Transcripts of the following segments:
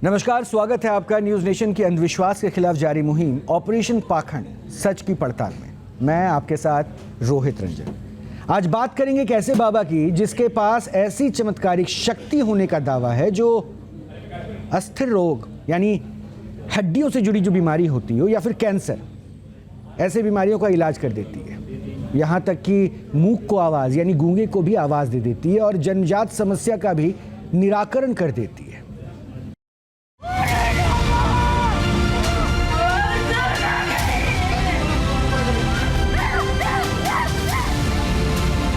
नमस्कार, स्वागत है आपका न्यूज नेशन की अंधविश्वास के खिलाफ जारी मुहिम ऑपरेशन पाखंड सच की पड़ताल में। मैं आपके साथ रोहित रंजन। आज बात करेंगे एक ऐसे बाबा की जिसके पास ऐसी चमत्कारिक शक्ति होने का दावा है जो अस्थिर रोग यानी हड्डियों से जुड़ी जो बीमारी होती हो या फिर कैंसर, ऐसे बीमारियों का इलाज कर देती है। यहाँ तक कि मूक को आवाज़ यानी गूंगे को भी आवाज़ दे देती है और जन्मजात समस्या का भी निराकरण कर देती है।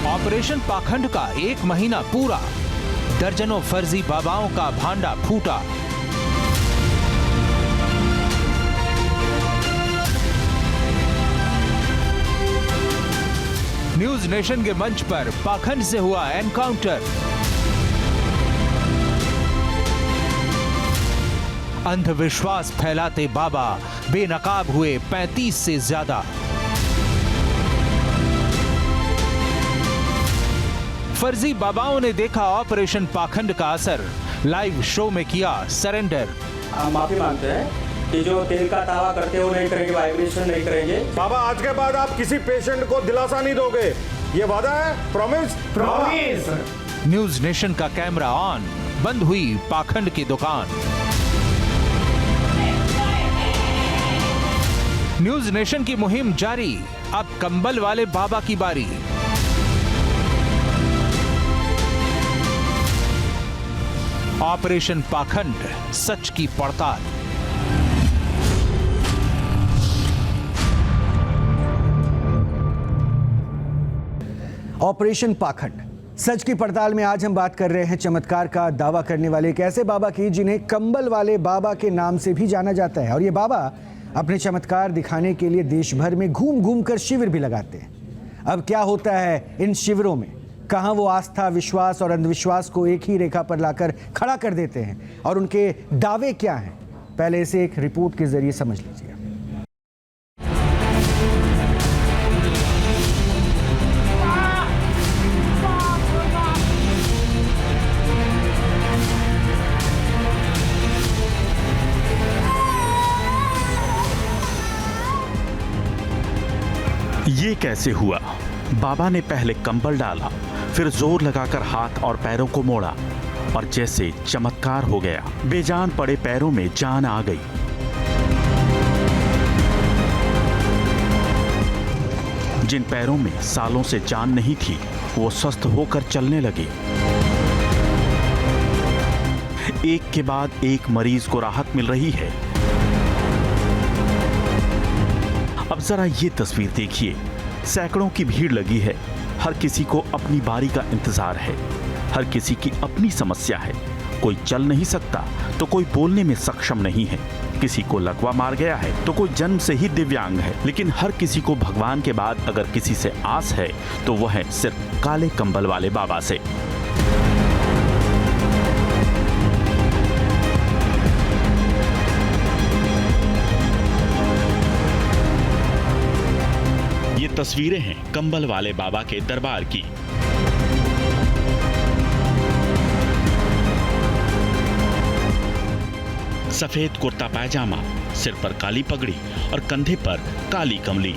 ऑपरेशन पाखंड का 1 महीना पूरा, दर्जनों फर्जी बाबाओं का भांडा फूटा। न्यूज नेशन के मंच पर पाखंड से हुआ एनकाउंटर। अंधविश्वास फैलाते बाबा बेनकाब हुए 35 से ज्यादा। फर्जी बाबाओं ने देखा ऑपरेशन पाखंड का असर, लाइव शो में किया सरेंडर। हम माफी मांगते हैं कि जो तेल का दावा करते हो नहीं करेंगे, वाइब्रेशन नहीं करेंगे। बाबा, आज के बाद आप किसी पेशेंट को दिलासा नहीं दोगे, ये वादा है? प्रॉमिस? प्रॉमिस। न्यूज नेशन का कैमरा ऑन, बंद हुई पाखंड की दुकान। न्यूज नेशन की मुहिम जारी, अब कंबल वाले बाबा की बारी। ऑपरेशन पाखंड सच की पड़ताल। ऑपरेशन पाखंड सच की पड़ताल में आज हम बात कर रहे हैं चमत्कार का दावा करने वाले एक ऐसे बाबा की जिन्हें कंबल वाले बाबा के नाम से भी जाना जाता है। और ये बाबा अपने चमत्कार दिखाने के लिए देश भर में घूम घूम कर शिविर भी लगाते हैं। अब क्या होता है इन शिविरों में? कहाँ वो आस्था, विश्वास और अंधविश्वास को एक ही रेखा पर लाकर खड़ा कर देते हैं और उनके दावे क्या हैं? पहले इसे एक रिपोर्ट के जरिए समझ लीजिए। ये कैसे हुआ? बाबा ने पहले कंबल डाला, फिर जोर लगाकर हाथ और पैरों को मोड़ा और जैसे चमत्कार हो गया। बेजान पड़े पैरों में जान आ गई। जिन पैरों में सालों से जान नहीं थी वो स्वस्थ होकर चलने लगे। एक के बाद एक मरीज को राहत मिल रही है। अब जरा ये तस्वीर देखिए, सैकड़ों की भीड़ लगी है। हर किसी को अपनी बारी का इंतजार है। हर किसी की अपनी समस्या है। कोई चल नहीं सकता तो कोई बोलने में सक्षम नहीं है। किसी को लकवा मार गया है तो कोई जन्म से ही दिव्यांग है। लेकिन हर किसी को भगवान के बाद अगर किसी से आस है तो वह है सिर्फ काले कंबल वाले बाबा से। ये तस्वीरें हैं कंबल वाले बाबा के दरबार की। सफेद कुर्ता पायजामा, सिर पर काली पगड़ी और कंधे पर काली कमली।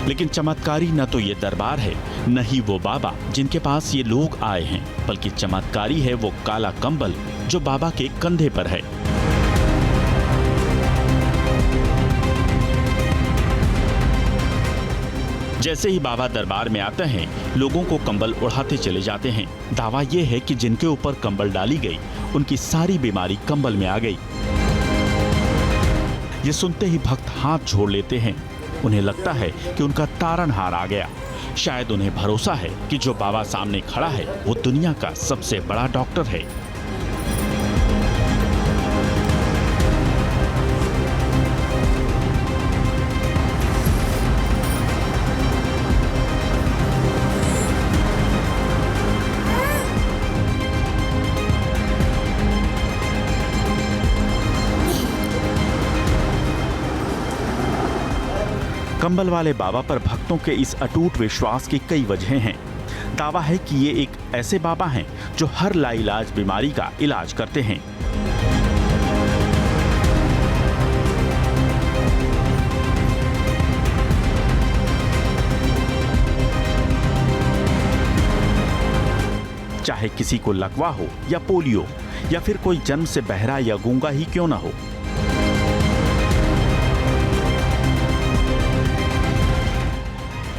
लेकिन चमत्कारी न तो ये दरबार है, न ही वो बाबा जिनके पास ये लोग आए हैं, बल्कि चमत्कारी है वो काला कंबल जो बाबा के कंधे पर है। जैसे ही बाबा दरबार में आते हैं, लोगों को कंबल उड़ाते चले जाते हैं। दावा यह है कि जिनके ऊपर कंबल डाली गई उनकी सारी बीमारी कंबल में आ गई। ये सुनते ही भक्त हाथ जोड़ लेते हैं। उन्हें लगता है कि उनका तारनहार आ गया। शायद उन्हें भरोसा है कि जो बाबा सामने खड़ा है वो दुनिया का सबसे बड़ा डॉक्टर है। कंबल वाले बाबा पर भक्तों के इस अटूट विश्वास की कई वजहें हैं। दावा है कि ये एक ऐसे बाबा हैं जो हर लाइलाज बीमारी का इलाज करते हैं। चाहे किसी को लकवा हो या पोलियो या फिर कोई जन्म से बहरा या गूंगा ही क्यों ना हो।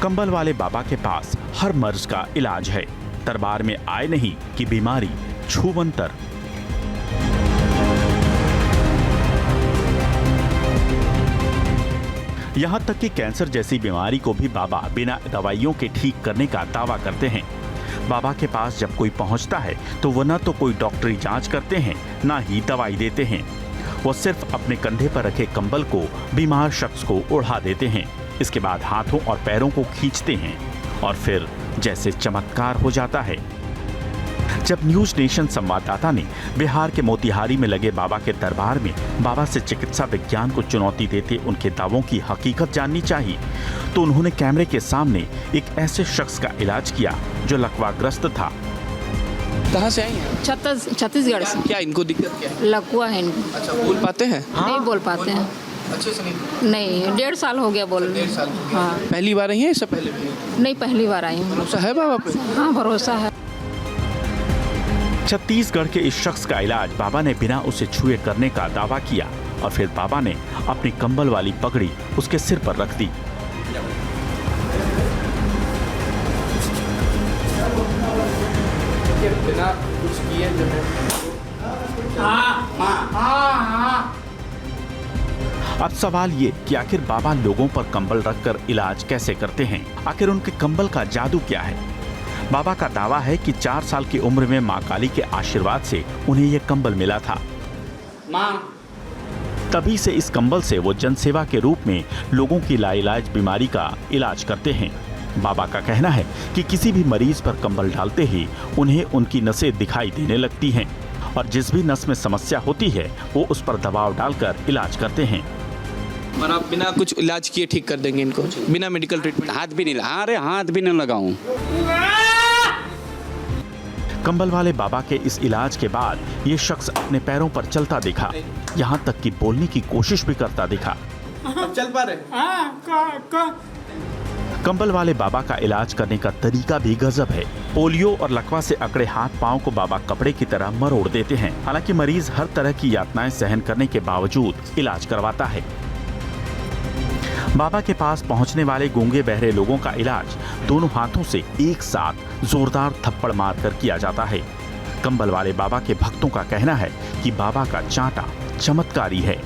कंबल वाले बाबा के पास हर मर्ज का इलाज है। दरबार में आए नहीं कि बीमारी छूमंतर। यहां तक कि कैंसर जैसी बीमारी को भी बाबा बिना दवाइयों के ठीक करने का दावा करते हैं। बाबा के पास जब कोई पहुंचता है तो वह न तो कोई डॉक्टरी जांच करते हैं, ना ही दवाई देते हैं। वो सिर्फ अपने कंधे पर रखे कंबल को बीमार शख्स को ओढ़ा देते हैं। इसके बाद हाथों और पैरों को खींचते हैं और फिर जैसे चमत्कार हो जाता है। जब न्यूज नेशन संवाददाता ने बिहार के मोतिहारी में लगे बाबा के दरबार में बाबा से चिकित्सा विज्ञान को चुनौती देते उनके दावों की हकीकत जाननी चाहिए तो उन्होंने कैमरे के सामने एक ऐसे शख्स का इलाज किया जो लकवाग्रस्त था। कहाँ से आई हैं? छत्तीसगढ़ से। क्या इनको दिक्कत क्या है? लकवा है इनको। अच्छा, बोल पाते हैं? नहीं बोल पाते हैं। अच्छे से नहीं? नहीं, 1.5 साल हो गया बोल। 1.5 साल हो गया। हाँ। पहली बार आई हैं इससे पहले भी? नहीं, पहली बार आई हूँ। भरोसा है बाबा पे? हाँ, भरोसा है। छत्तीसगढ़ के इस शख्स का इलाज बाबा ने बिना उसे छुए करने का दावा किया और फिर बाबा ने अपनी कंबल वाली पगड़ी उसके सिर पर रख दी। बिना कुछ किए जो है। अब सवाल ये कि आखिर बाबा लोगों पर कंबल रखकर इलाज कैसे करते हैं? आखिर उनके कंबल का जादू क्या है? बाबा का दावा है कि 4 साल की उम्र में मां काली के आशीर्वाद से उन्हें यह कंबल मिला था। तभी से इस कंबल से वो जनसेवा के रूप में लोगों की लाइलाज बीमारी का इलाज करते हैं। बाबा का कहना है कि किसी भी मरीज पर कंबल डालते ही उन्हें उनकी नसें दिखाई देने लगती हैं और जिस भी नस में समस्या होती है वो उस पर दबाव डालकर इलाज करते हैं। और आप बिना कुछ इलाज किए ठीक कर देंगे इनको, बिना मेडिकल ट्रीटमेंट? हाथ भी नहीं अरे हाथ भी नहीं लगाऊं। कंबल वाले बाबा के इस इलाज के बाद ये शख्स अपने पैरों पर चलता दिखा, यहाँ तक कि बोलने की कोशिश भी करता दिखा। अब चल पा रहे? कंबल वाले बाबा का इलाज करने का तरीका भी गजब है। पोलियो और लकवा से अकड़े हाथ पांव को बाबा कपड़े की तरह मरोड़ देते हैं। हालांकि मरीज हर तरह की यातनाएं सहन करने के बावजूद इलाज करवाता है। बाबा के पास पहुंचने वाले गूंगे बहरे लोगों का इलाज दोनों हाथों से एक साथ जोरदार थप्पड़ मारकर किया जाता है। कंबल वाले बाबा के भक्तों का कहना है कि बाबा का चांटा चमत्कारी है।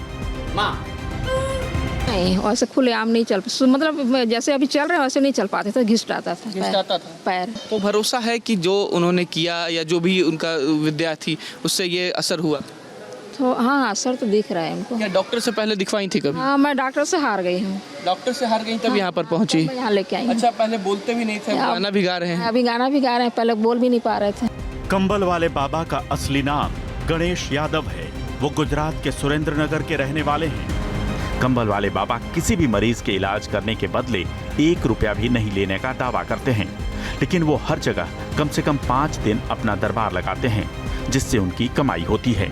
नहीं, वैसे खुलेआम नहीं चल, मतलब जैसे अभी चल रहे हैं वैसे नहीं चल पाते थे, घिसटाता था पैर। तो भरोसा है कि जो उन्होंने किया या जो भी उनका विद्या थी उससे ये असर हुआ? तो हाँ, असर तो दिख रहा है हमको। क्या डॉक्टर से पहले दिखवाई थी कभी? हाँ, मैं डॉक्टर से हार गई हूँ। डॉक्टर से हार गई तब यहाँ पर पहुँची? यहाँ लेके आई। अच्छा, पहले बोलते भी नहीं थे, गाना भी गा रहे हैं? अभी गाना भी गा रहे हैं, पहले बोल भी नहीं पा रहे थे। कंबल वाले बाबा का असली नाम गणेश यादव है। वो गुजरात के सुरेंद्र नगर के रहने वाले हैं। कंबल वाले बाबा किसी भी मरीज के इलाज करने के बदले 1 रुपया भी नहीं लेने का दावा करते हैं, लेकिन वो हर जगह कम से कम 5 दिन अपना दरबार लगाते हैं, जिससे उनकी कमाई होती है।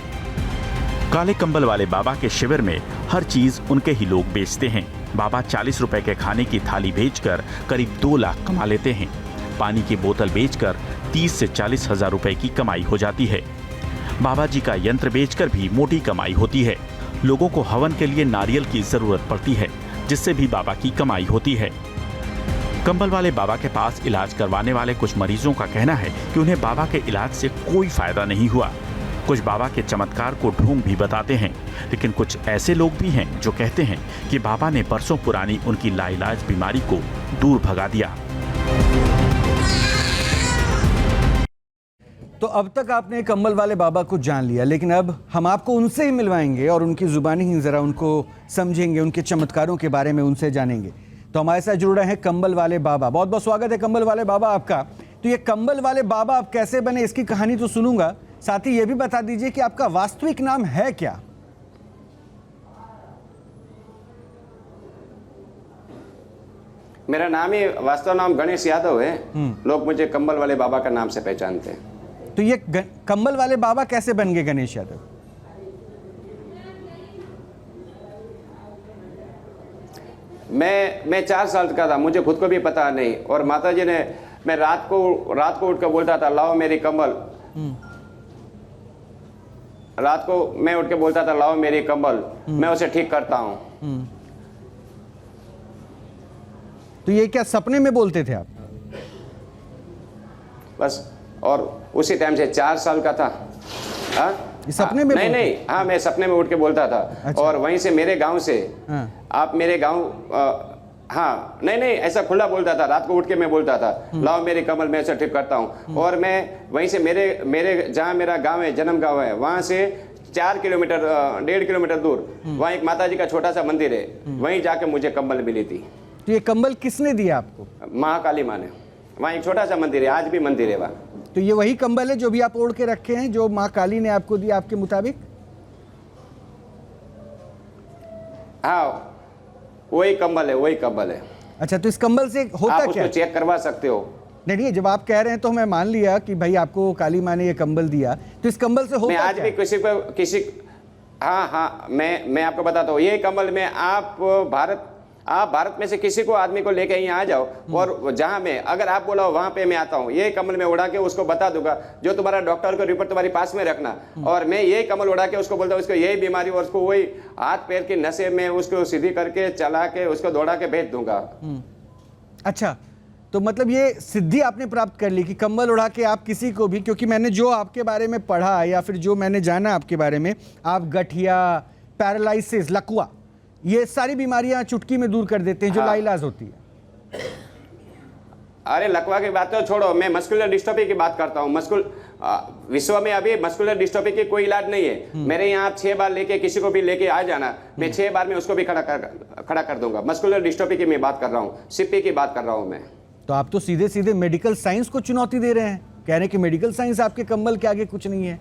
काले कंबल वाले बाबा के शिविर में हर चीज उनके ही लोग बेचते हैं। बाबा 40 रुपए के खाने की थाली बेचकर करीब 2 लाख कमा लेते हैं। पानी की बोतल बेचकर 30 से 40 हजार रुपए की कमाई हो जाती है। बाबा जी का यंत्र बेचकर भी मोटी कमाई होती है। लोगों को हवन के लिए नारियल की जरूरत पड़ती है, जिससे भी बाबा की कमाई होती है। कंबल वाले बाबा के पास इलाज करवाने वाले कुछ मरीजों का कहना है कि उन्हें बाबा के इलाज से कोई फायदा नहीं हुआ। कुछ बाबा के चमत्कार को ढूंढ भी बताते हैं, लेकिन कुछ ऐसे लोग भी हैं जो कहते हैं कि बाबा ने बरसों पुरानी उनकी लाइलाज बीमारी को दूर भगा दिया। तो अब तक आपने कंबल वाले बाबा को जान लिया, लेकिन अब हम आपको उनसे ही मिलवाएंगे और उनकी जुबानी ही जरा उनको समझेंगे, उनके चमत्कारों के बारे में उनसे जानेंगे। तो हमारे साथ जुड़ रहे हैं कंबल वाले बाबा। बहुत बहुत स्वागत है कंबल वाले बाबा आपका। तो ये कंबल वाले बाबा आप कैसे बने, इसकी कहानी तो सुनूंगा, साथ ही ये भी बता दीजिए कि आपका वास्तविक नाम है क्या? मेरा नाम ही वास्तव नाम गणेश यादव है। लोग मुझे कंबल वाले बाबा का नाम से पहचानते हैं। तो ये कंबल वाले बाबा कैसे बन गए गणेश यादव? मैं 4 साल का था, मुझे खुद को भी पता नहीं, और माता जी ने, मैं रात को उठ कर बोलता था लाओ मेरी कंबल। रात को मैं उठ के बोलता था लाओ मेरी कंबल, मैं उसे ठीक करता हूँ। तो ये क्या सपने में बोलते थे आप? बस, और उसी टाइम से 4 साल का था। हाँ? ये सपने में? नहीं, हाँ, मैं सपने में उठ के बोलता था। अच्छा। और वहीं से मेरे गांव से, हाँ। आप मेरे गांव, हाँ, नहीं, ऐसा खुला बोलता था। रात को उठ के मैं बोलता था लाओ मेरी कमल, मैं ऐसा ठीक करता हूँ। और मैं वहीं से मेरे जहाँ मेरा गांव है, जन्म गांव है, वहाँ से 4 किलोमीटर 1.5 किलोमीटर दूर वहाँ एक माता जी का छोटा सा मंदिर है, वहीं जाके मुझे कंबल मिली थी। तो ये कंबल किसने दिया आपको? महाकाली माँ ने। वहाँ एक छोटा सा मंदिर है, आज भी मंदिर है वहाँ। तो ये वही कंबल है जो भी आप ओढ़ के रखे हैं, जो माँ काली ने आपको दिया आपके मुताबिक? हाँ, वही कंबल है, वही कंबल है। अच्छा, तो इस कंबल से होता आप क्या? उसको चेक करवा सकते हो। नहीं, जब आप कह रहे हैं तो मैं मान लिया कि भाई आपको काली माँ ने ये कंबल दिया, तो इस कंबल से होता मैं आज क्या? भी किसी हाँ, मैं आपको बताता हूँ, ये कंबल में आप भारत में से किसी को आदमी को लेके यहाँ आ जाओ, और जहाँ मैं, अगर आप बोला वहाँ पे मैं आता हूँ, ये कमल में उड़ा के उसको बता दूंगा, जो तुम्हारा डॉक्टर को रिपोर्ट तुम्हारे पास में रखना, और मैं ये कमल उड़ा के उसको बोलता हूँ उसको यही बीमारी, और उसको वही हाथ पैर की नसें में उसको सीधी करके चला के उसको दौड़ा के भेज दूंगा। अच्छा, तो मतलब ये सिद्धि आपने प्राप्त कर ली कि कंबल उड़ा के आप किसी को भी, क्योंकि मैंने जो आपके बारे में पढ़ा या फिर जो मैंने जाना आपके बारे में, आप गठिया, पैरालिसिस, लकवा, ये सारी बीमारियां चुटकी में दूर कर देते हैं जो लाइलाज होती है। अरे लकवा की बात तो छोड़ो, मैं मस्कुलर डिस्ट्रोफी की बात करता हूँ। विश्व में अभी मस्कुलर डिस्ट्रोफी की कोई इलाज नहीं है। मेरे यहाँ आप 6 बार लेके किसी को भी लेके आ जाना, मैं 6 बार में उसको भी खड़ा कर दूंगा। मस्कुलर डिस्ट्रोफी की मैं बात कर रहा हूँ, सीपी की बात कर रहा हूँ मैं। तो आप तो सीधे सीधे मेडिकल साइंस को चुनौती दे रहे हैं, कह रहे हैं कि मेडिकल साइंस आपके कंबल के आगे कुछ नहीं है।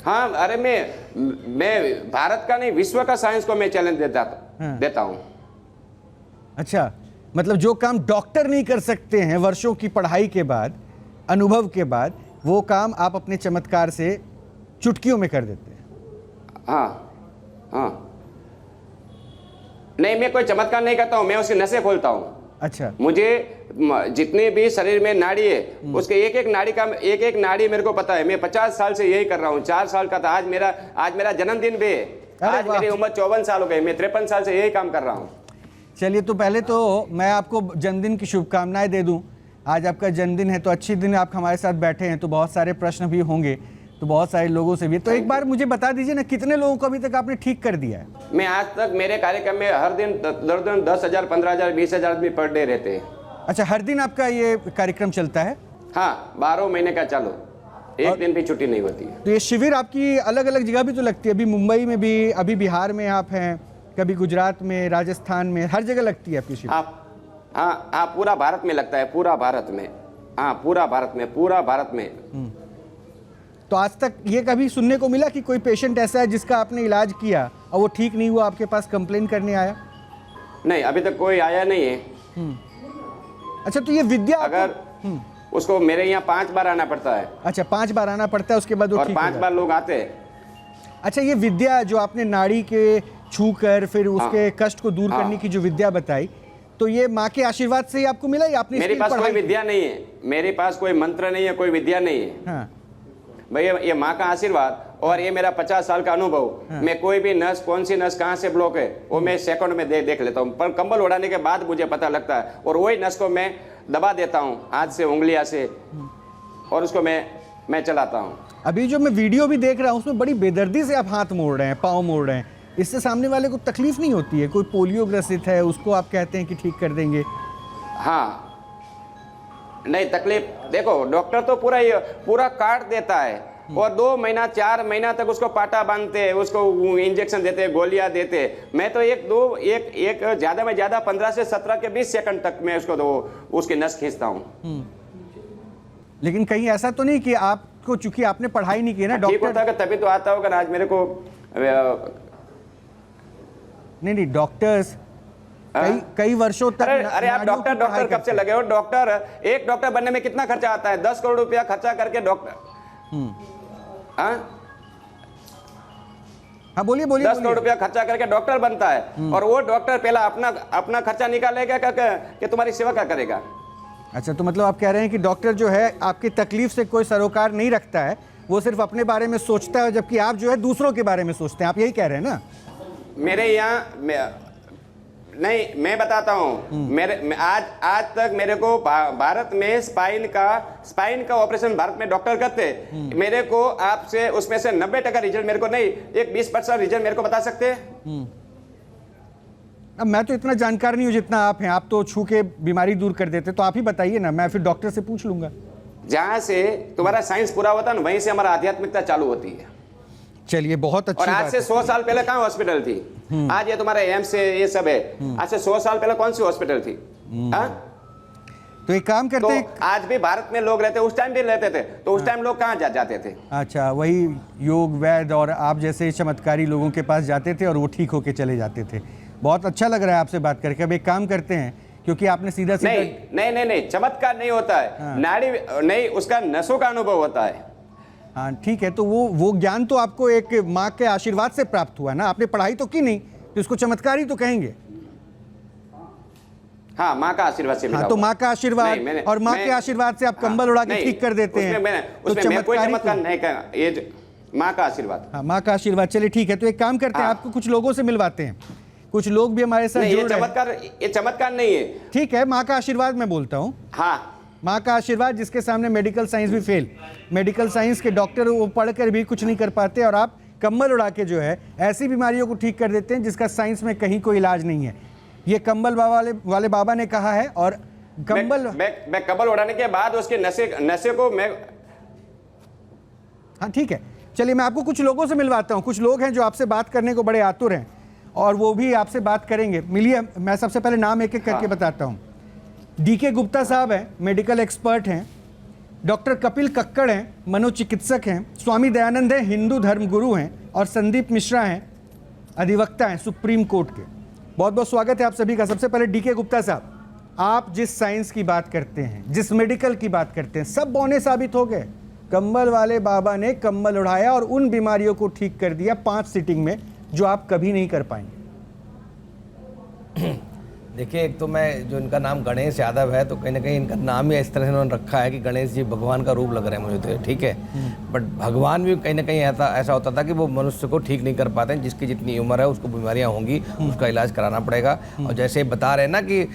हाँ, अरे मैं भारत का नहीं, विश्व का साइंस को मैं चैलेंज देता हूँ। अच्छा, मतलब जो काम डॉक्टर नहीं कर सकते हैं वर्षों की पढ़ाई के बाद, अनुभव के बाद, वो काम आप अपने चमत्कार से चुटकियों में कर देते हैं। हाँ, नहीं, मैं कोई चमत्कार नहीं करता हूँ, मैं उसकी नसें खोलता हूँ। अच्छा, मुझे जितने भी शरीर में नाड़ी है उसके एक एक नाड़ी मेरे को पता है। मैं 50 साल से यही कर रहा हूँ। 4 साल का था, आज मेरा जन्मदिन भी है। आज मेरी उम्र 54 साल हो गई, मैं 53 साल से यही काम कर रहा हूँ। चलिए, तो पहले तो मैं आपको जन्मदिन की शुभकामनाएं दे दूं। आज आपका जन्मदिन है, तो अच्छी दिन आप हमारे साथ बैठे हैं, तो बहुत सारे प्रश्न भी होंगे, तो बहुत सारे लोगों से भी। तो एक बार मुझे बता दीजिए ना, कितने लोगों को अभी तक आपने ठीक कर दिया है? मैं आज तक मेरे कार्यक्रम में हर दिन 10,000, 15,000, 20,000 आदमी पर डे रहते हैं। अच्छा, हर दिन आपका ये कार्यक्रम चलता है? हाँ, 12 महीने का चालू, एक दिन भी छुट्टी नहीं होती है। तो ये शिविर आपकी अलग अलग जगह भी तो लगती है? अभी मुंबई में भी, अभी बिहार में आप हैं, कभी गुजरात में, राजस्थान में, हर जगह लगती है आपकी शिविर? हाँ, पूरा भारत में लगता है, पूरा भारत में। हाँ, पूरा भारत में। तो आज तक ये कभी सुनने को मिला कि कोई पेशेंट ऐसा है जिसका आपने इलाज किया और वो ठीक नहीं हुआ, आपके पास कंप्लेन करने आया? नहीं, अभी तक कोई आया नहीं है। अच्छा, तो ये विद्या अगर उसको मेरे यहाँ 5 बार आना पड़ता है। अच्छा, 5 बार आना पड़ता है, उसके बाद वो और ठीक हो 5 बार लोग आते हैं। अच्छा, ये विद्या जो आपने नाड़ी के छू कर फिर उसके कष्ट को दूर करने की जो विद्या बताई, तो ये माँ के आशीर्वाद से ही आपको मिला या आपने? मेरे पास कोई विद्या नहीं है, मेरे पास कोई मंत्र नहीं है, कोई विद्या नहीं है। हाँ। भैया, ये माँ का आशीर्वाद और ये मेरा 50 साल का अनुभव। हाँ। मैं कोई भी नस, कौन सी नस कहाँ से ब्लॉक है, वो मैं सेकंड में देख लेता हूँ। पर कंबल उड़ाने के बाद मुझे पता लगता है, और वही नस को मैं दबा देता हूँ हाथ से, उंगलियां से, और उसको मैं चलाता हूँ। अभी जो मैं वीडियो भी देख रहा हूँ उसमें बड़ी बेदर्दी से आप हाथ मोड़ रहे हैं, पाँव मोड़ रहे हैं, इससे सामने वाले को तकलीफ नहीं होती है? कोई पोलियो ग्रसित है, उसको आप कहते हैं कि ठीक कर देंगे? हाँ, नहीं तकलीफ, देखो डॉक्टर तो पूरा काट देता है, और 2 महीना 4 महीना तक उसको पाटा बांधते हैं, उसको इंजेक्शन देते हैं, गोलियां देते हैं। मैं तो एक ज्यादा में ज्यादा 15 से 17 के 20 सेकंड तक मैं उसकी नस खींचता हूँ। लेकिन कहीं ऐसा तो नहीं कि आपको, चूंकि आपने पढ़ाई नहीं की ना ठीक डॉक्टर? होता तभी तो आता होगा। आज मेरे को नहीं, डॉक्टर्स कई वर्षों तक अरे आप नाड़ियों की डॉक्टर पढ़ाई कब से करते हैं। लगे हो? एक डॉक्टर बनने में कितना खर्चा आता है? 10 करोड़ रुपया खर्चा करके डॉक्टर, हाँ बोलिए बोलिए 10 करोड़ रुपया खर्चा करके डॉक्टर बनता है, और वो डॉक्टर पहला अपना खर्चा निकालेगा कि तुम्हारी सेवा क्या करेगा? अच्छा, तो मतलब आप कह रहे हैं कि डॉक्टर जो है आपकी तकलीफ से कोई सरोकार नहीं रखता है, वो सिर्फ अपने बारे में सोचता है, जबकि आप जो है दूसरों के बारे में सोचते हैं, आप यही कह रहे हैं ना? मेरे यहाँ नहीं, मैं बताता हूँ, आज तक मेरे को भारत में स्पाइन का ऑपरेशन भारत में डॉक्टर करते, मेरे को आपसे उसमें से 90% रिजल्ट मेरे को नहीं, एक 20% रिजल्ट मेरे को बता सकते हैं? अब मैं तो इतना जानकार नहीं हूँ जितना आप हैं, आप तो छू के बीमारी दूर कर देते, तो आप ही बताइए ना, मैं फिर डॉक्टर से पूछ लूंगा। जहां से तुम्हारा साइंस पूरा होता है ना, वहीं से हमारा आध्यात्मिकता चालू होती है। चलिए, बहुत अच्छी और आज बात से है। 100 साल पहले कहाँ हॉस्पिटल थी? आज ये तुम्हारे एम्स है, ये सब है। आज से 100 साल पहले कौन सी हॉस्पिटल थी? तो एक काम करते तो हैं, आज भी भारत में लोग रहते, उस टाइम भी रहते थे, तो उस टाइम लोग कहाँ जाते थे? अच्छा, वही योग वैद्य और आप जैसे चमत्कारी लोगों के पास जाते थे और वो ठीक होके चले जाते थे। बहुत अच्छा लग रहा है आपसे बात करके। अब एक काम करते हैं, क्योंकि आपने सीधा नहीं, चमत्कार नहीं होता है, नाड़ी नहीं, उसका नसों का अनुभव होता है। हाँ ठीक है, तो वो ज्ञान तो आपको एक माँ के आशीर्वाद से प्राप्त हुआ ना, आपने पढ़ाई तो की नहीं, तो इसको चमत्कार ही तो कहेंगे। हाँ, माँ का आशीर्वाद से मिला। हाँ, तो माँ का आशीर्वाद, और माँ के आशीर्वाद से आप कंबल उड़ा के ठीक कर देते हैं, उसमें मैं कोई चमत्कार नहीं कहा, ये माँ का आशीर्वाद। हाँ, माँ का आशीर्वाद। चलिए ठीक है, तो एक काम करते हैं, आपको कुछ लोगों से मिलवाते हैं, कुछ लोग भी हमारे साथ जुड़ रहे हैं। ये चमत्कार नहीं है। ठीक है, माँ का आशीर्वाद मैं बोलता हूँ। हाँ, माँ का आशीर्वाद, जिसके सामने मेडिकल साइंस भी फेल, मेडिकल साइंस के डॉक्टर वो पढ़कर भी कुछ नहीं कर पाते, और आप कंबल उड़ा के जो है ऐसी बीमारियों को ठीक कर देते हैं जिसका साइंस में कहीं कोई इलाज नहीं है। ये कंबल वाले बाबा ने कहा है। और कंबल मैं कंबल उड़ाने के बाद उसके नशे को मैं, हाँ ठीक है, चलिए मैं आपको कुछ लोगों से मिलवाता हूँ। कुछ लोग हैं जो आपसे बात करने को बड़े आतुर हैं, और वो भी आपसे बात करेंगे। मिलिए, मैं सबसे पहले नाम एक एक करके बताता हूँ। डीके गुप्ता साहब हैं, मेडिकल एक्सपर्ट हैं। डॉक्टर कपिल कक्कड़ हैं, मनोचिकित्सक हैं। स्वामी दयानंद हैं, हिंदू धर्म गुरु हैं। और संदीप मिश्रा हैं, अधिवक्ता हैं सुप्रीम कोर्ट के। बहुत बहुत स्वागत है आप सभी का। सबसे पहले डीके गुप्ता साहब, आप जिस साइंस की बात करते हैं, जिस मेडिकल की बात करते हैं, सब बौने साबित हो गए। कंबल वाले बाबा ने कंबल उड़ाया और उन बीमारियों को ठीक कर दिया 5 सीटिंग में, जो आप कभी नहीं कर पाएंगे। देखिए, एक तो मैं, जो इनका नाम गणेश यादव है, तो कहीं ना कहीं इनका नाम ही इस तरह से उन्होंने रखा है कि गणेश जी भगवान का रूप लग रहे हैं मुझे, तो ठीक है। बट भगवान भी कहीं ना कहीं ऐसा होता था कि वो मनुष्य को ठीक नहीं कर पाते हैं। जिसकी जितनी उम्र है उसको बीमारियां होंगी, उसका इलाज कराना पड़ेगा। और जैसे बता रहे हैं ना कि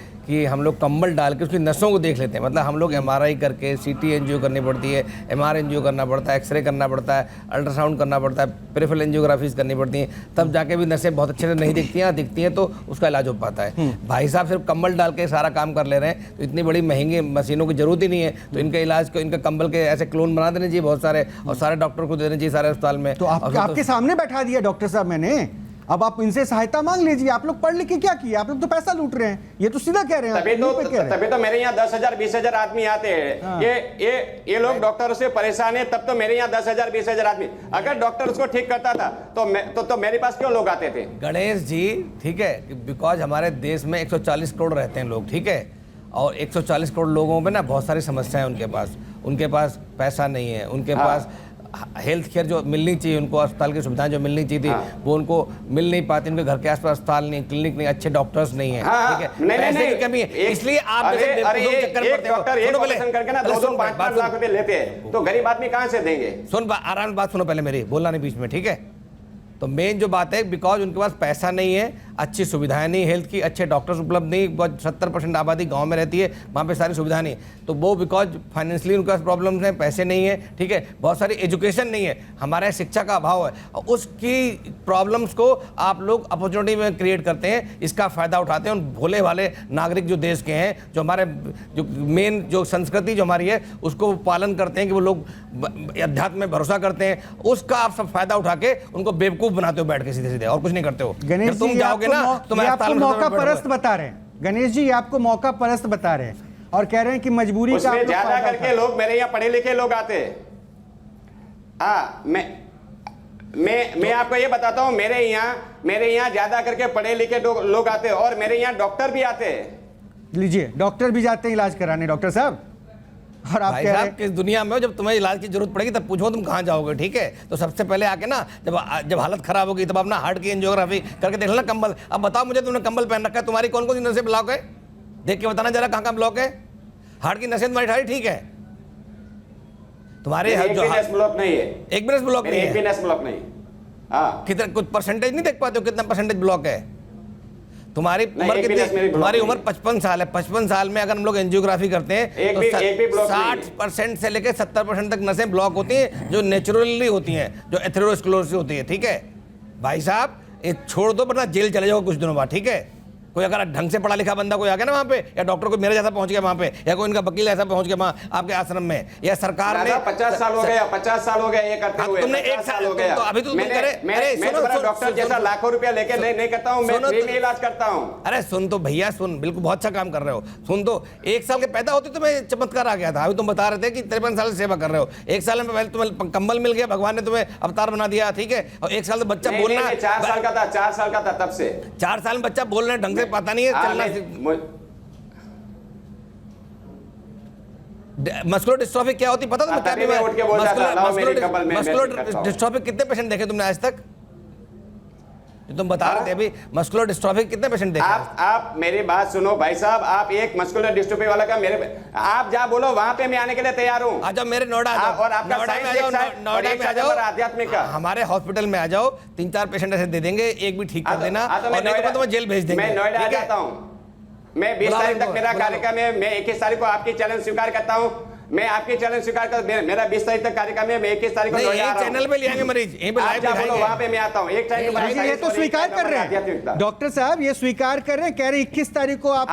हम लोग कंबल डाल के उसकी नसों को देख लेते हैं, मतलब हम लोग MRI करके CT एंजियो करनी पड़ती है, MR एंजियो करना पड़ता है, एक्सरे करना पड़ता है, अल्ट्रासाउंड करना पड़ता है, पेरिफेरल एंजियोग्राफीज करनी पड़ती हैं, तब जाके भी नसें बहुत अच्छे से नहीं दिखती हैं तो उसका इलाज हो पाता है। भाई साहब सिर्फ कंबल डाल के सारा काम कर ले रहे हैं, तो इतनी बड़ी महंगी मशीनों की जरूरत ही नहीं है। तो इनके इलाज को, इनका कंबल के ऐसे क्लोन बना देने चाहिए बहुत सारे, और सारे डॉक्टर को देने चाहिए सारे अस्पताल में। तो आपके सामने बैठा दिया डॉक्टर साहब मैंने, अब आप इनसे सहायता मांग लीजिए। आप लोग पढ़ लिख के क्या किया? आप लोग तो पैसा लूट रहे हैं, ये तो सीधा कह रहे हैं। तभी तो मेरे यहाँ 10,000 20,000 आदमी आते हैं। हाँ। ये लोग डॉक्टर से परेशान है, तब तो मेरे यहाँ 10,000 20,000 आदमी। अगर डॉक्टर उसको ठीक करता था तो मेरे पास क्यों लोग आते थे? गणेश जी, ठीक है, बिकॉज हमारे देश में 140 करोड़ रहते हैं लोग, ठीक है, और 140 करोड़ लोगों में ना बहुत सारी समस्याएं उनके पास पैसा नहीं है, उनके पास हेल्थ केयर जो मिलनी चाहिए उनको, अस्पताल की सुविधाएं जो मिलनी चाहिए थी, वो उनको मिल नहीं पाती। उनके घर के आसपास अस्पताल नहीं, क्लिनिक नहीं, अच्छे डॉक्टर्स नहीं है, ठीक है, पैसे की कमी है। इसलिए आप ऑपरेशन करके ना 2-5 लाख रुपए लेते हैं, तो गरीब आदमी कहाँ से देंगे? आराम बात सुनो पहले मेरी, बोलना नहीं बीच में, ठीक है। तो मेन जो बात है, बिकॉज उनके पास पैसा नहीं है, अच्छी सुविधाएं नहीं, हेल्थ की अच्छे डॉक्टर्स उपलब्ध नहीं। बहुत 70% आबादी गांव में रहती है, वहाँ पे सारी सुविधा नहीं, तो वो बिकॉज फाइनेंशियली उनके पास प्रॉब्लम्स हैं, पैसे नहीं है, ठीक है, बहुत सारी एजुकेशन नहीं है, हमारे शिक्षा का अभाव है, और उसकी प्रॉब्लम्स को आप लोग अपॉर्चुनिटी में क्रिएट करते हैं, इसका फ़ायदा उठाते हैं। उन भोले भाले नागरिक जो देश के हैं, जो हमारे जो मेन जो संस्कृति जो हमारी है उसको पालन करते हैं, कि वो लोग अध्यात्म में भरोसा करते हैं, उसका आप सब फायदा उठा के उनको बेवकूफ़ बनाते हो बैठ के सीधे और कुछ नहीं करते हो। गणेश जी, तुम जाओगे ना तो मैं आपको मौका परस्त बता रहे हैं। गणेश जी, आपको मौका परस्त बता रहे हैं और कह रहे हैं कि मजबूरी का ज्यादा करके लोग मेरे यहाँ पढ़े लिखे लोग आते हैं। हाँ, मैं आपको ये बताता हूँ, मेरे यहाँ ज्यादा करके पढ़े लिखे लोग आते हैं और मेरे यहाँ डॉक्टर भी आते हैं। लीजिए, डॉक्टर भी जाते हैं इलाज कराने, डॉक्टर साहब। और आप भाई कह रहे साहब, किस दुनिया में हो, जब तुम्हें इलाज की जरूरत पड़ेगी तब पूछो तुम कहाँ जाओगे, ठीक है? तो सबसे पहले आके ना, जब हालत खराब होगी तब अपना हार्ट की एंजियोग्राफी करके देख लेना। कंबल, अब बताओ मुझे, तुमने कंबल पहन रखा है, तुम्हारी कौन कौन सी नसें ब्लॉक है? देख के बताना जरा कहाँ कहाँ ब्लॉक है। हार्ट की नसें तुम्हारी सारी ठीक है, तुम्हारे एक भी नस ब्लॉक नहीं है, एक भी नस ब्लॉक नहीं एक भी है। नस ब्लॉक नहीं। हाँ, कितना कुछ परसेंटेज नहीं देख पाते हो कितना परसेंटेज ब्लॉक है? तुम्हारी उम्र एक भी नस कितनी? मेरी ब्लॉक तुम्हारी नहीं। उम्र 55 साल है। 55 साल में अगर हम लोग एंजियोग्राफी करते हैं एक तो भी ब्लॉक नहीं है। 60% से लेकर 70% तक नसें ब्लॉक होती हैं, जो नेचुरली होती हैं, जो एथेरोस्क्लेरोसिस होती है, ठीक है? भाई साहब, ये छोड़ दो वरना जेल चले जाओ कुछ दिनों बाद, ठीक है? कोई अगर ढंग से पढ़ा लिखा बंदा कोई आ गया ना वहाँ पे, या डॉक्टर कोई मेरे जैसा पहुंच गया वहाँ पे, या कोई इनका वकील ऐसा पहुंच गया वहाँ आपके आश्रम में, या सरकार ने 50 साल हो गया, 50 साल हो गया ये करते हुए। तुमने 50 एक साल हो गया। तो अभी तो तुम मैंने- करे- मैं अरे मैं सुनो, तुम्हारा सुनो, डॉक्टर सुनो, जैसा सुनो, लाखों रुपया लेके नहीं करता हूँ, मैं सुनो, फ्री में इलाज करता हूँ। अरे सुन तो भैया, सुन, बिल्कुल बहुत अच्छा काम कर रहे हो। सुन तो, 1 साल के पैदा होते तुम्हें चमत्कार आ गया था। अभी तुम बता रहे थे कि 53 साल से सेवा कर रहे हो। 1 साल में पहले तुम्हें कंबल मिल गया, भगवान ने तुम्हें अवतार बना दिया, ठीक है? और 1 साल से बच्चा नहीं, बोलना, नहीं, 4 साल का था, 4 साल का था तब से। 4 साल में बच्चा बोलना ढंग से पता नहीं है, हाँ, चलना। मस्कुलर डिस्ट्रॉफी क्या होती पता तुम्हें? क्या तभी मैं उठ के बोलता था, लाओ मेरी कंबल में, मैं करता मस्कुलर हूँ। डिस्ट्रॉफी कितने पेशेंट देखे तुमने आज तक? जो तुम बता रहे थे अभी, मस्कुलर डिस्ट्रॉफी कितने पेशेंट देखे? आप मेरी बात सुनो भाई साहब, आप एक मस्कुलर डिस्ट्रोफी वाला का आप जहाँ बोलो वहाँ पे मैं आने के लिए तैयार हूँ। आ जाओ मेरे नोएडा आ जाओ, और आपका नोएडा में आ साइंस जाओ, एक साइड और नोएडा एक में आ साइड जाओ, आध्यात्मिक का। हमारे हॉस्पिटल में आ जाओ, 3-4 पेशेंट ऐसे दे देंगे, एक भी ठीक कर देना, और नहीं तो मैं तुम्हें जेल भेज देंगे। मैं नोएडा आ ठीक है? जाता हूँ। मैं 20 बुला तारीख लो, तक मेरा बुला लो। कार्यक्रम है। मैं 21 तारीख को आपकी चैलेंज स्वीकार करता हूँ। मैं आपकी चैलेंज स्वीकार कर, मेरा 20 तारीख तक कार्यक्रम है। मैं 21 तारीख को नहीं, नोएडा आ यही रहा हूँ। चैनल पे ले आएंगे मरीज, यहीं पे आप लाइव जहाँ बोलो दिखाएंगे। वहाँ पे मैं आता हूँ। एक टाइम ये तो स्वीकार कर रहे हैं डॉक्टर साहब, ये स्वीकार कर रहे हैं, कह रहे हैं 21 तारीख को आप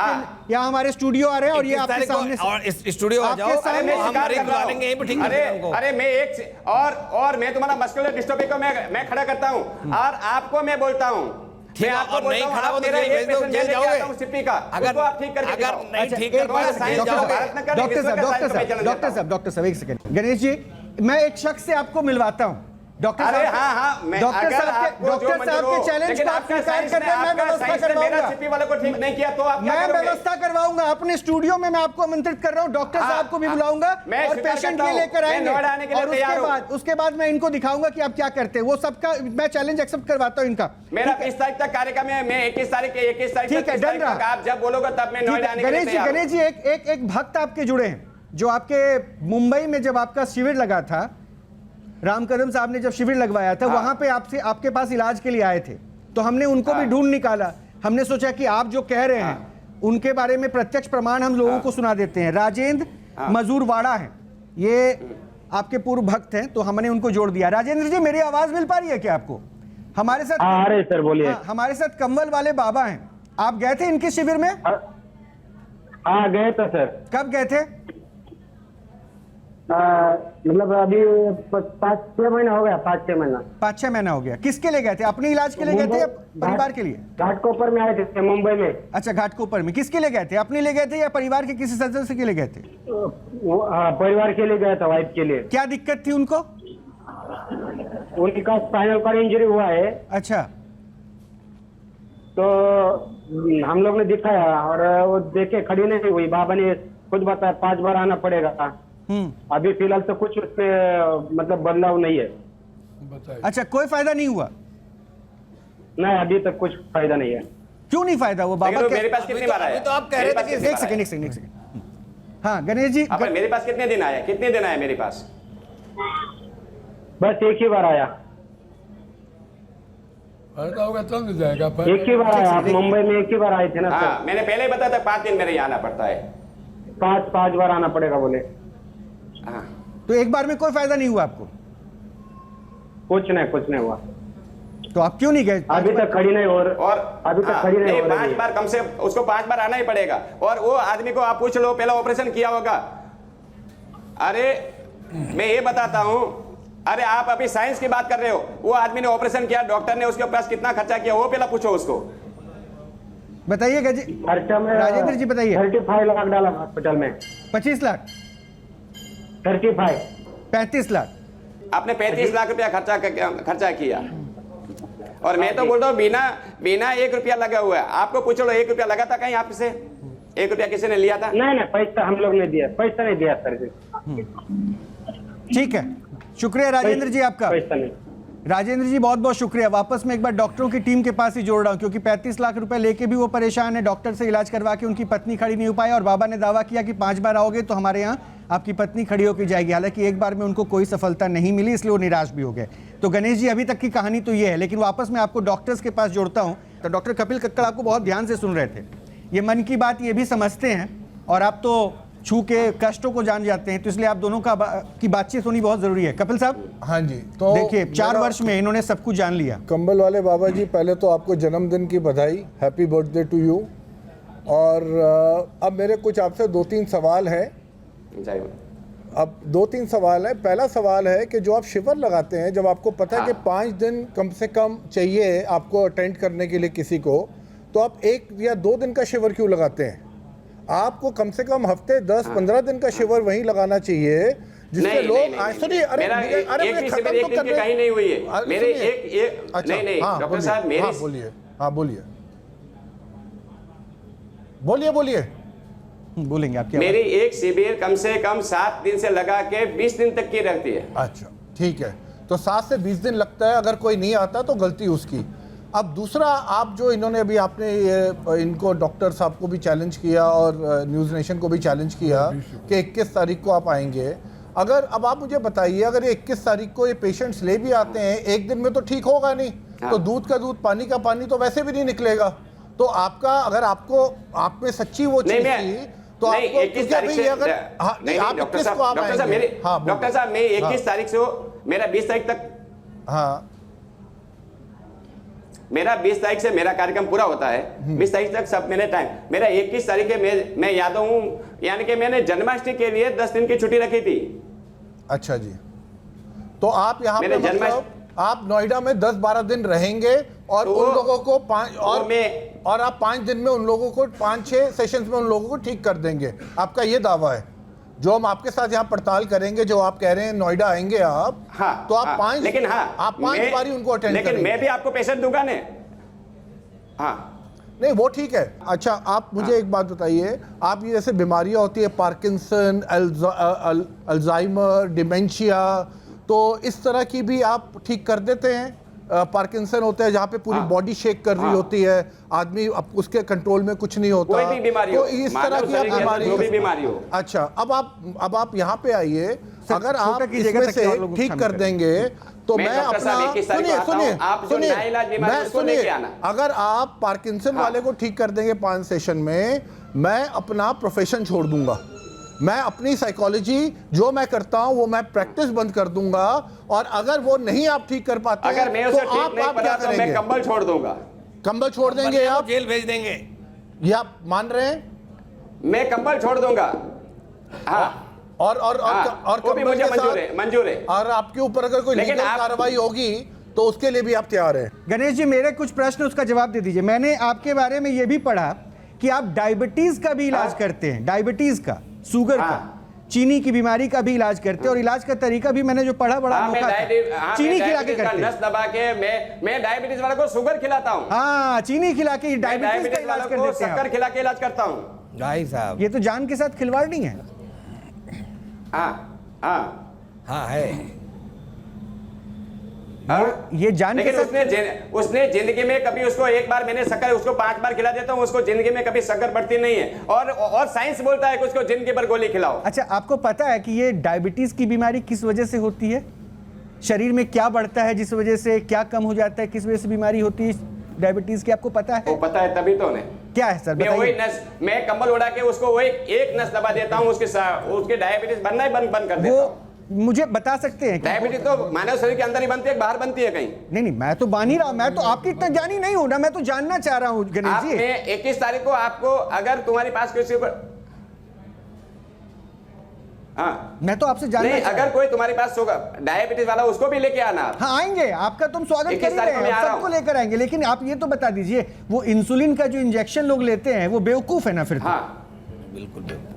यहाँ हमारे स्टूडियो आ रहे हैं और ये 21 आपके तारीख को सामने और इस स्टूडियो आ आपके जाओ, सामने हम मरीज बुला लेंगे, यहीं पे ठीक कर देंगे उनको। अरे मैं एक और मैं तुम्हारा मस्कुलर डिस्ट्रोफी को मैं खड़ा करता हूँ और आपको मैं बोलता हूँ। ठीक मैं है, आपको और नहीं बोलता हूँ, खड़ा हो आप तो मेरा जेल एक भेज दो, पेशेंट जेल लेके जाओगे। आता हूँ सिप्पी का, उसको आप ठीक करके दिखाओ। नहीं ठीक एक कर पाए बात तो जेल जाओगे। डॉक्टर साहब, एक सेकंड गणेश जी, मैं एक शख्स से आपको मिलवाता हूँ। डॉक्टर अरे साहब, हाँ, डॉक्टर साहब के चैलेंज को आप स्वीकार कर रहे हैं, मैं व्यवस्था करवाऊंगा। सिप्पी वाले को ठीक नहीं किया तो आप क्या मैं करोगे? व्यवस्था करवाऊंगा अपने स्टूडियो में, मैं आपको आमंत्रित कर रहा हूँ। डॉक्टर साहब को भी बुलाऊंगा मैं और स्वीकार पेशेंट करता भी हूँ। लेकर मैं आएंगे नोएडा आने के लिए और तैयार हूँ। उसके बाद मैं इनको दिखाऊंगा कि आप क्या करते हैं। वो सबका मैं चैलेंज एक्सेप्ट करवाता हूँ इनका। मेरा 20 तारीख तक कार्यक्रम है। मैं 21 तारीख ठीक है, डन रहा। आप जब बोलोगे तब मैं नोएडा आने के लिए गणेश जी, तैयार हूँ। गणेश जी, एक भक्त आपके जुड़े हैं जो आपके मुंबई में जब आपका शिविर लगा था, राम कदम साहब ने जब शिविर लगवाया था, वहां पे आपके पास इलाज के लिए आए थे, तो हमने उनको भी ढूंढ निकाला। हमने सोचा कि आप जो कह रहे हैं उनके बारे में प्रत्यक्ष प्रमाण हम लोगों को सुना देते हैं। राजेंद्र मजूरवाड़ा हैं, ये आपके पूर्व भक्त हैं, तो हमने उनको जोड़ दिया। राजेंद्र जी, मेरी आवाज मिल पा रही है क्या आपको? हमारे साथ अरे सर बोलिए। हमारे साथ कंवल वाले बाबा हैं, आप गए थे इनके शिविर में? हाँ गए थे सर। कब गए थे? मतलब अभी 5-6 महीना हो गया, 5-6 महीना। 5-6 महीना हो गया। किसके लिए गए थे? अपने इलाज के लिए गए थे या परिवार के लिए? घाटकोपर में आए थे मुंबई में। अच्छा, घाटकोपर में किसके लिए गए थे? अपने लिए गए थे या परिवार के किसी सदस्य के लिए गए थे? परिवार के लिए गया था, वाइफ के लिए। क्या दिक्कत थी उनको? उनका स्पाइनल कॉर्ड इंजरी हुआ है। अच्छा, तो हम लोग ने दिखाया और वो देखे खड़ी नहीं हुई। बाबा ने खुद बताया 5 बार आना पड़ेगा। अभी फिलहाल तो कुछ उसमें मतलब बदलाव नहीं है। अच्छा, कोई फायदा नहीं हुआ? नहीं, अभी तक कुछ फायदा नहीं है। क्यों नहीं फायदा हुआ बाबा? मेरे पास कितनी बार आया? तो आप कह रहे थे कि एक सेकंड। हाँ गणेश जी, मेरे पास कितने दिन आया? कितने दिन आया मेरे पास? बस एक ही बार आया। होगा चल भी जाएगा। एक ही बार आया। आप मुंबई में एक ही बार आए थे ना हाँ, सर? मैंने पहले ही बताया था 5 दिन मेरे यहाँ आना पड़ता है। 5 बार आना पड़ेगा बोले। हाँ, तो एक बार में कोई फायदा नहीं हुआ आपको? कुछ नहीं हुआ। तो आप क्यों नहीं गए? अभी तक खड़ी नहीं और अभी तक खड़ी नहीं हो रही 5 है। बार कम से उसको 5 बार आना ही पड़ेगा। और वो आदमी को आप पूछ लो, पहला ऑपरेशन किया होगा। अरे मैं ये बताता हूँ, अरे आप अभी साइंस की बात कर रहे हो। वो आदमी ने ऑपरेशन किया, डॉक्टर ने उसके पास कितना खर्चा किया, वो पहला पूछो उसको। बताइएगा जी, खर्चा में राजेंद्र जी बताइए। 35 लाख डाला हॉस्पिटल में। 25 लाख? 35 35 लाख? आपने 35 लाख रुपया खर्चा किया और मैं तो बोल रहा हूँ बिना 1 रुपया लगा हुआ है। आपको पूछ लो 1 रुपया लगा था कहीं आपसे? 1 रुपया किसी ने लिया था? नहीं पैसा हम लोग ने दिया, पैसा नहीं दिया सर जी। ठीक है, शुक्रिया राजेंद्र जी आपका। पैसा नहीं। राजेंद्र जी बहुत बहुत शुक्रिया। वापस मैं एक बार डॉक्टरों की टीम के पास ही जोड़ रहा हूं, क्योंकि 35 लाख रुपए लेके भी वो परेशान है। डॉक्टर से इलाज करवा के उनकी पत्नी खड़ी नहीं हो पाई और बाबा ने दावा किया कि 5 बार आओगे तो हमारे यहाँ आपकी पत्नी खड़ी होकर जाएगी। हालांकि एक बार में उनको कोई सफलता नहीं मिली, इसलिए वो निराश भी हो गए। तो गणेश जी अभी तक की कहानी तो ये है, लेकिन वापस मैं आपको डॉक्टर्स के पास जोड़ता हूँ। तो डॉक्टर कपिल कक्कड़ आपको बहुत ध्यान से सुन रहे थे, ये मन की बात ये भी समझते हैं और आप तो छू के कष्टों को जान जाते हैं, तो इसलिए आप दोनों की बातचीत होनी बहुत जरूरी है। कपिल साहब। हाँ जी, तो देखिए 4 वर्ष में इन्होंने सब कुछ जान लिया। कंबल वाले बाबा जी, पहले तो आपको जन्मदिन की बधाई, हैप्पी बर्थडे टू यू। और अब मेरे कुछ आपसे 2-3 सवाल हैं। अब 2-3 सवाल है। पहला सवाल है कि जो आप शिविर लगाते हैं, जब आपको पता है कि 5 दिन कम से कम चाहिए आपको अटेंड करने के लिए किसी को, तो आप 1 या 2 दिन का शिविर क्यों लगाते हैं? आपको कम से कम हफ्ते 10-15 दिन का शिविर वहीं लगाना चाहिए, जिससे लोग सुनिए। अरे मुझे खत्म तो करने कहीं नहीं हुई है मेरे एक नहीं डॉक्टर साहब मेरे। बोलिए, हाँ बोलिए बोलिए बोलिए बोलेंगे आपके। मेरी एक शिविर कम से कम 7 दिन से लगा के 20 दिन तक की रहती है। अच्छा ठीक है, तो 7 से 20 दिन लगता है। अगर कोई नहीं आता तो गलती उसकी। अब दूसरा, आप जो इन्होंने अभी आपने इनको डॉक्टर साहब को भी चैलेंज किया और न्यूज़ नेशन को भी चैलेंज किया कि 21 तारीख को आप आएंगे। अगर अब आप मुझे बताइए, अगर ये 21 तारीख को ये पेशेंट्स ले भी आते हैं, एक दिन में तो ठीक होगा नहीं। तो दूध का दूध, पानी का पानी तो वैसे भी नहीं निकलेगा। तो आपका, अगर आपको आप में सच्ची वो चीज थी तो आपको 21 तारीख से अगर डॉक्टर साहब मैं 21 तारीख से मेरा 20 तारीख तक, हाँ मेरा 20 तारीख से मेरा कार्यक्रम पूरा होता है। 20 तारीख तक सब मैंने टाइम, मेरा 21 तारीख है। मैं याद हूँ, यानी कि मैंने जन्माष्टमी के लिए 10 दिन की छुट्टी रखी थी। अच्छा जी, तो आप यहाँ पे मतलब आप नोएडा में 10-12 दिन रहेंगे और तो उन लोगों को 5 और आप 5 दिन में उन लोगों को 5-6 सेशंस में उन लोगों को ठीक कर देंगे। आपका ये दावा है? जो हम आपके साथ यहाँ पड़ताल करेंगे, जो आप कह रहे हैं नोएडा आएंगे आप, हाँ, तो आप हाँ, 5 लेकिन हाँ, आप 5 बारी उनको अटेंड करेंगे। लेकिन मैं भी आपको पेशेंट दूंगा ने। हाँ नहीं, वो ठीक है। अच्छा, आप मुझे एक बात बताइए, आप ये जैसे बीमारियां होती है पार्किंसन, अल्जाइमर, डिमेंशिया, तो इस तरह की भी आप ठीक कर देते हैं? पार्किंसन होता है जहाँ पे पूरी बॉडी शेक कर रही होती है, आदमी उसके कंट्रोल में कुछ नहीं होता, कोई भी बीमारी तो हो, इस तरह की आप बीमारी हो। अच्छा, अब आप यहाँ पे आइए। अगर आप इसमें से ठीक कर देंगे तो मैं अपना सुनिए, अगर आप पार्किंसन वाले को ठीक कर देंगे 5 सेशन में, मैं अपना प्रोफेशन छोड़ दूंगा। मैं अपनी साइकोलॉजी जो मैं करता हूं वो मैं प्रैक्टिस बंद कर दूंगा। और अगर वो नहीं आप ठीक कर पाते, अगर मैं उसे ठीक नहीं पड़ा तो मैं कंबल छोड़ दूंगा। कंबल छोड़ देंगे आप? जेल भेज देंगे, ये आप मान रहे हैं? मैं कंबल छोड़ दूंगा। हाँ, और वो भी मुझे मंजूर है। और आपके ऊपर अगर कोई लीगल कार्रवाई होगी तो उसके लिए भी आप तैयार हैं? गणेश जी, मेरे कुछ प्रश्न उसका जवाब दे दीजिए। मैंने आपके बारे में यह भी पढ़ा कि आप डायबिटीज का भी इलाज करते हैं, डायबिटीज का, शुगर का, चीनी की बीमारी का भी इलाज करते हैं। और इलाज का तरीका भी मैंने जो पढ़ा बड़ा अनोखा था। चीनी खिला के करते हैं। नस दबा के मैं डायबिटीज वाले को शुगर खिलाता हूँ। हाँ, चीनी खिला के डायबिटीज का इलाज कर देते हैं। शक्कर खिला के इलाज करता हूँ। भाई साहब, ये तो जान के साथ खिलवाड़ नहीं है। हाँ है। ये जान लेकिन उसने जिंदगी में कभी उसको एक बार मैंने शक्कर उसको 5 बार खिला देता हूँ, उसको जिंदगी में कभी शक्कर बढ़ती नहीं है। और साइंस बोलता है कि उसको जिंदगी भर गोली खिलाओ। अच्छा, आपको पता है कि ये डायबिटीज की बीमारी किस वजह से होती है? शरीर में क्या बढ़ता है जिस वजह से, क्या कम हो जाता है, किस वजह से बीमारी होती है डायबिटीज की? आपको पता है? वो पता है तभी तो उन्हें। क्या है सर, बताइए। मैं कंबल उड़ा के उसको वो एक नस दबा देता हूँ, उसके डायबिटीज बनना ही बंद कर देता हूँ। मुझे बता सकते हैं? डायबिटीज तो मानव शरीर के अंदर ही बनती है, बाहर बनती है कहीं? नहीं, मैं तो बान ही रहा, मैं तो आपकी इतना ज्ञानी नहीं हूं ना, मैं तो जानना चाह रहा हूं गणेश जी। 21 तारीख को आपको, अगर तुम्हारे पास किसी को, हाँ, मैं तो आपसे जानना नहीं, अगर कोई तुम्हारे पास शुगर डायबिटीज वाला, उसको भी लेके आना। हाँ, आएंगे, आपका तुम स्वागत कर रहे हैं, सबको लेकर आएंगे। लेकिन आप ये तो बता दीजिए, वो इंसुलिन का जो इंजेक्शन लोग लेते हैं वो बेवकूफ है ना फिर? हाँ, बिल्कुल बेवकूफ।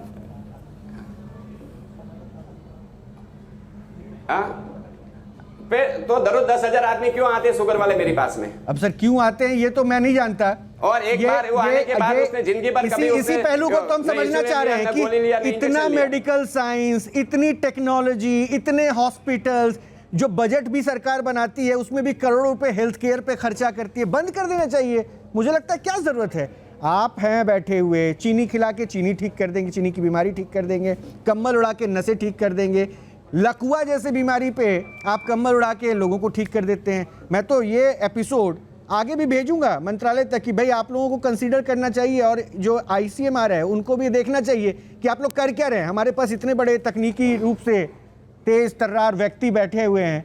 फिर तो दररोज 10,000 आदमी क्यों आते हैं शुगर वाले मेरे पास में? अब सर क्यों आते हैं ये तो मैं नहीं जानता। और एक बार वो आने के बाद उसने जिंदगी भर कभी इसी पहलू को तो हम समझना चाह रहे हैं कि इतना मेडिकल साइंस, इतनी टेक्नोलॉजी, इतने हॉस्पिटल्स, जो बजट भी सरकार बनाती है उसमें भी करोड़ों रुपए हेल्थ केयर पे खर्चा करती है, बंद कर देना चाहिए। मुझे लगता है क्या जरूरत है? आप हैं बैठे हुए, चीनी खिला के चीनी ठीक कर देंगे, चीनी की बीमारी ठीक कर देंगे, कंबल उड़ा के नसें ठीक कर देंगे, लकवा जैसे बीमारी पे आप कंबल उड़ा के लोगों को ठीक कर देते हैं। मैं तो ये एपिसोड आगे भी भेजूंगा मंत्रालय तक कि भाई आप लोगों को कंसीडर करना चाहिए और जो ICMR है उनको भी देखना चाहिए कि आप लोग कर क्या रहे हैं। हमारे पास इतने बड़े तकनीकी रूप से तेज तर्रार व्यक्ति बैठे हुए हैं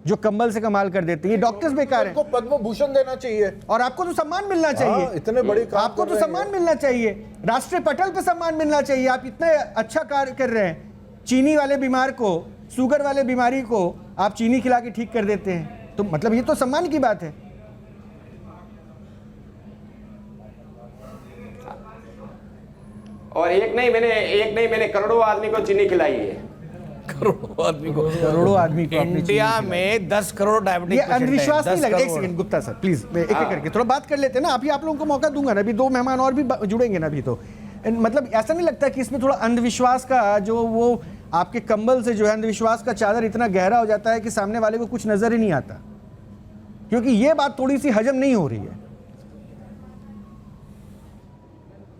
जो कंबल से कमाल कर देते हैं। ये डॉक्टर्स बेकार हैं। उनको पद्म भूषण देना चाहिए और आपको तो सम्मान मिलना चाहिए। इतने बड़ी काम आपको तो सम्मान मिलना चाहिए, राष्ट्रीय पटल पे सम्मान मिलना चाहिए। आप इतने अच्छा कार्य कर रहे हैं। चीनी वाले बीमार को, शुगर वाले बीमारी को आप चीनी खिला के ठीक कर देते हैं, तो मतलब ये तो सम्मान की बात है। और एक नहीं मैंने करोड़ों आदमी को चीनी खिलाई है। करोड़ों आदमी को इंडिया में 10 करोड़ डायबिटिक ये अंधविश्वास नहीं लग रहा। एक सेकंड गुप्ता सर प्लीज, एक एक करके थोड़ा बात कर लेते हैं ना। आप लोगों को मौका दूंगा ना, अभी 2 मेहमान और भी जुड़ेंगे ना अभी। तो मतलब ऐसा नहीं लगता कि इसमें थोड़ा अंधविश्वास का जो वो आपके कंबल से जो है अंधविश्वास का चादर इतना गहरा हो जाता है कि सामने वाले को कुछ नजर ही नहीं आता? क्योंकि ये बात थोड़ी सी हजम नहीं हो रही है।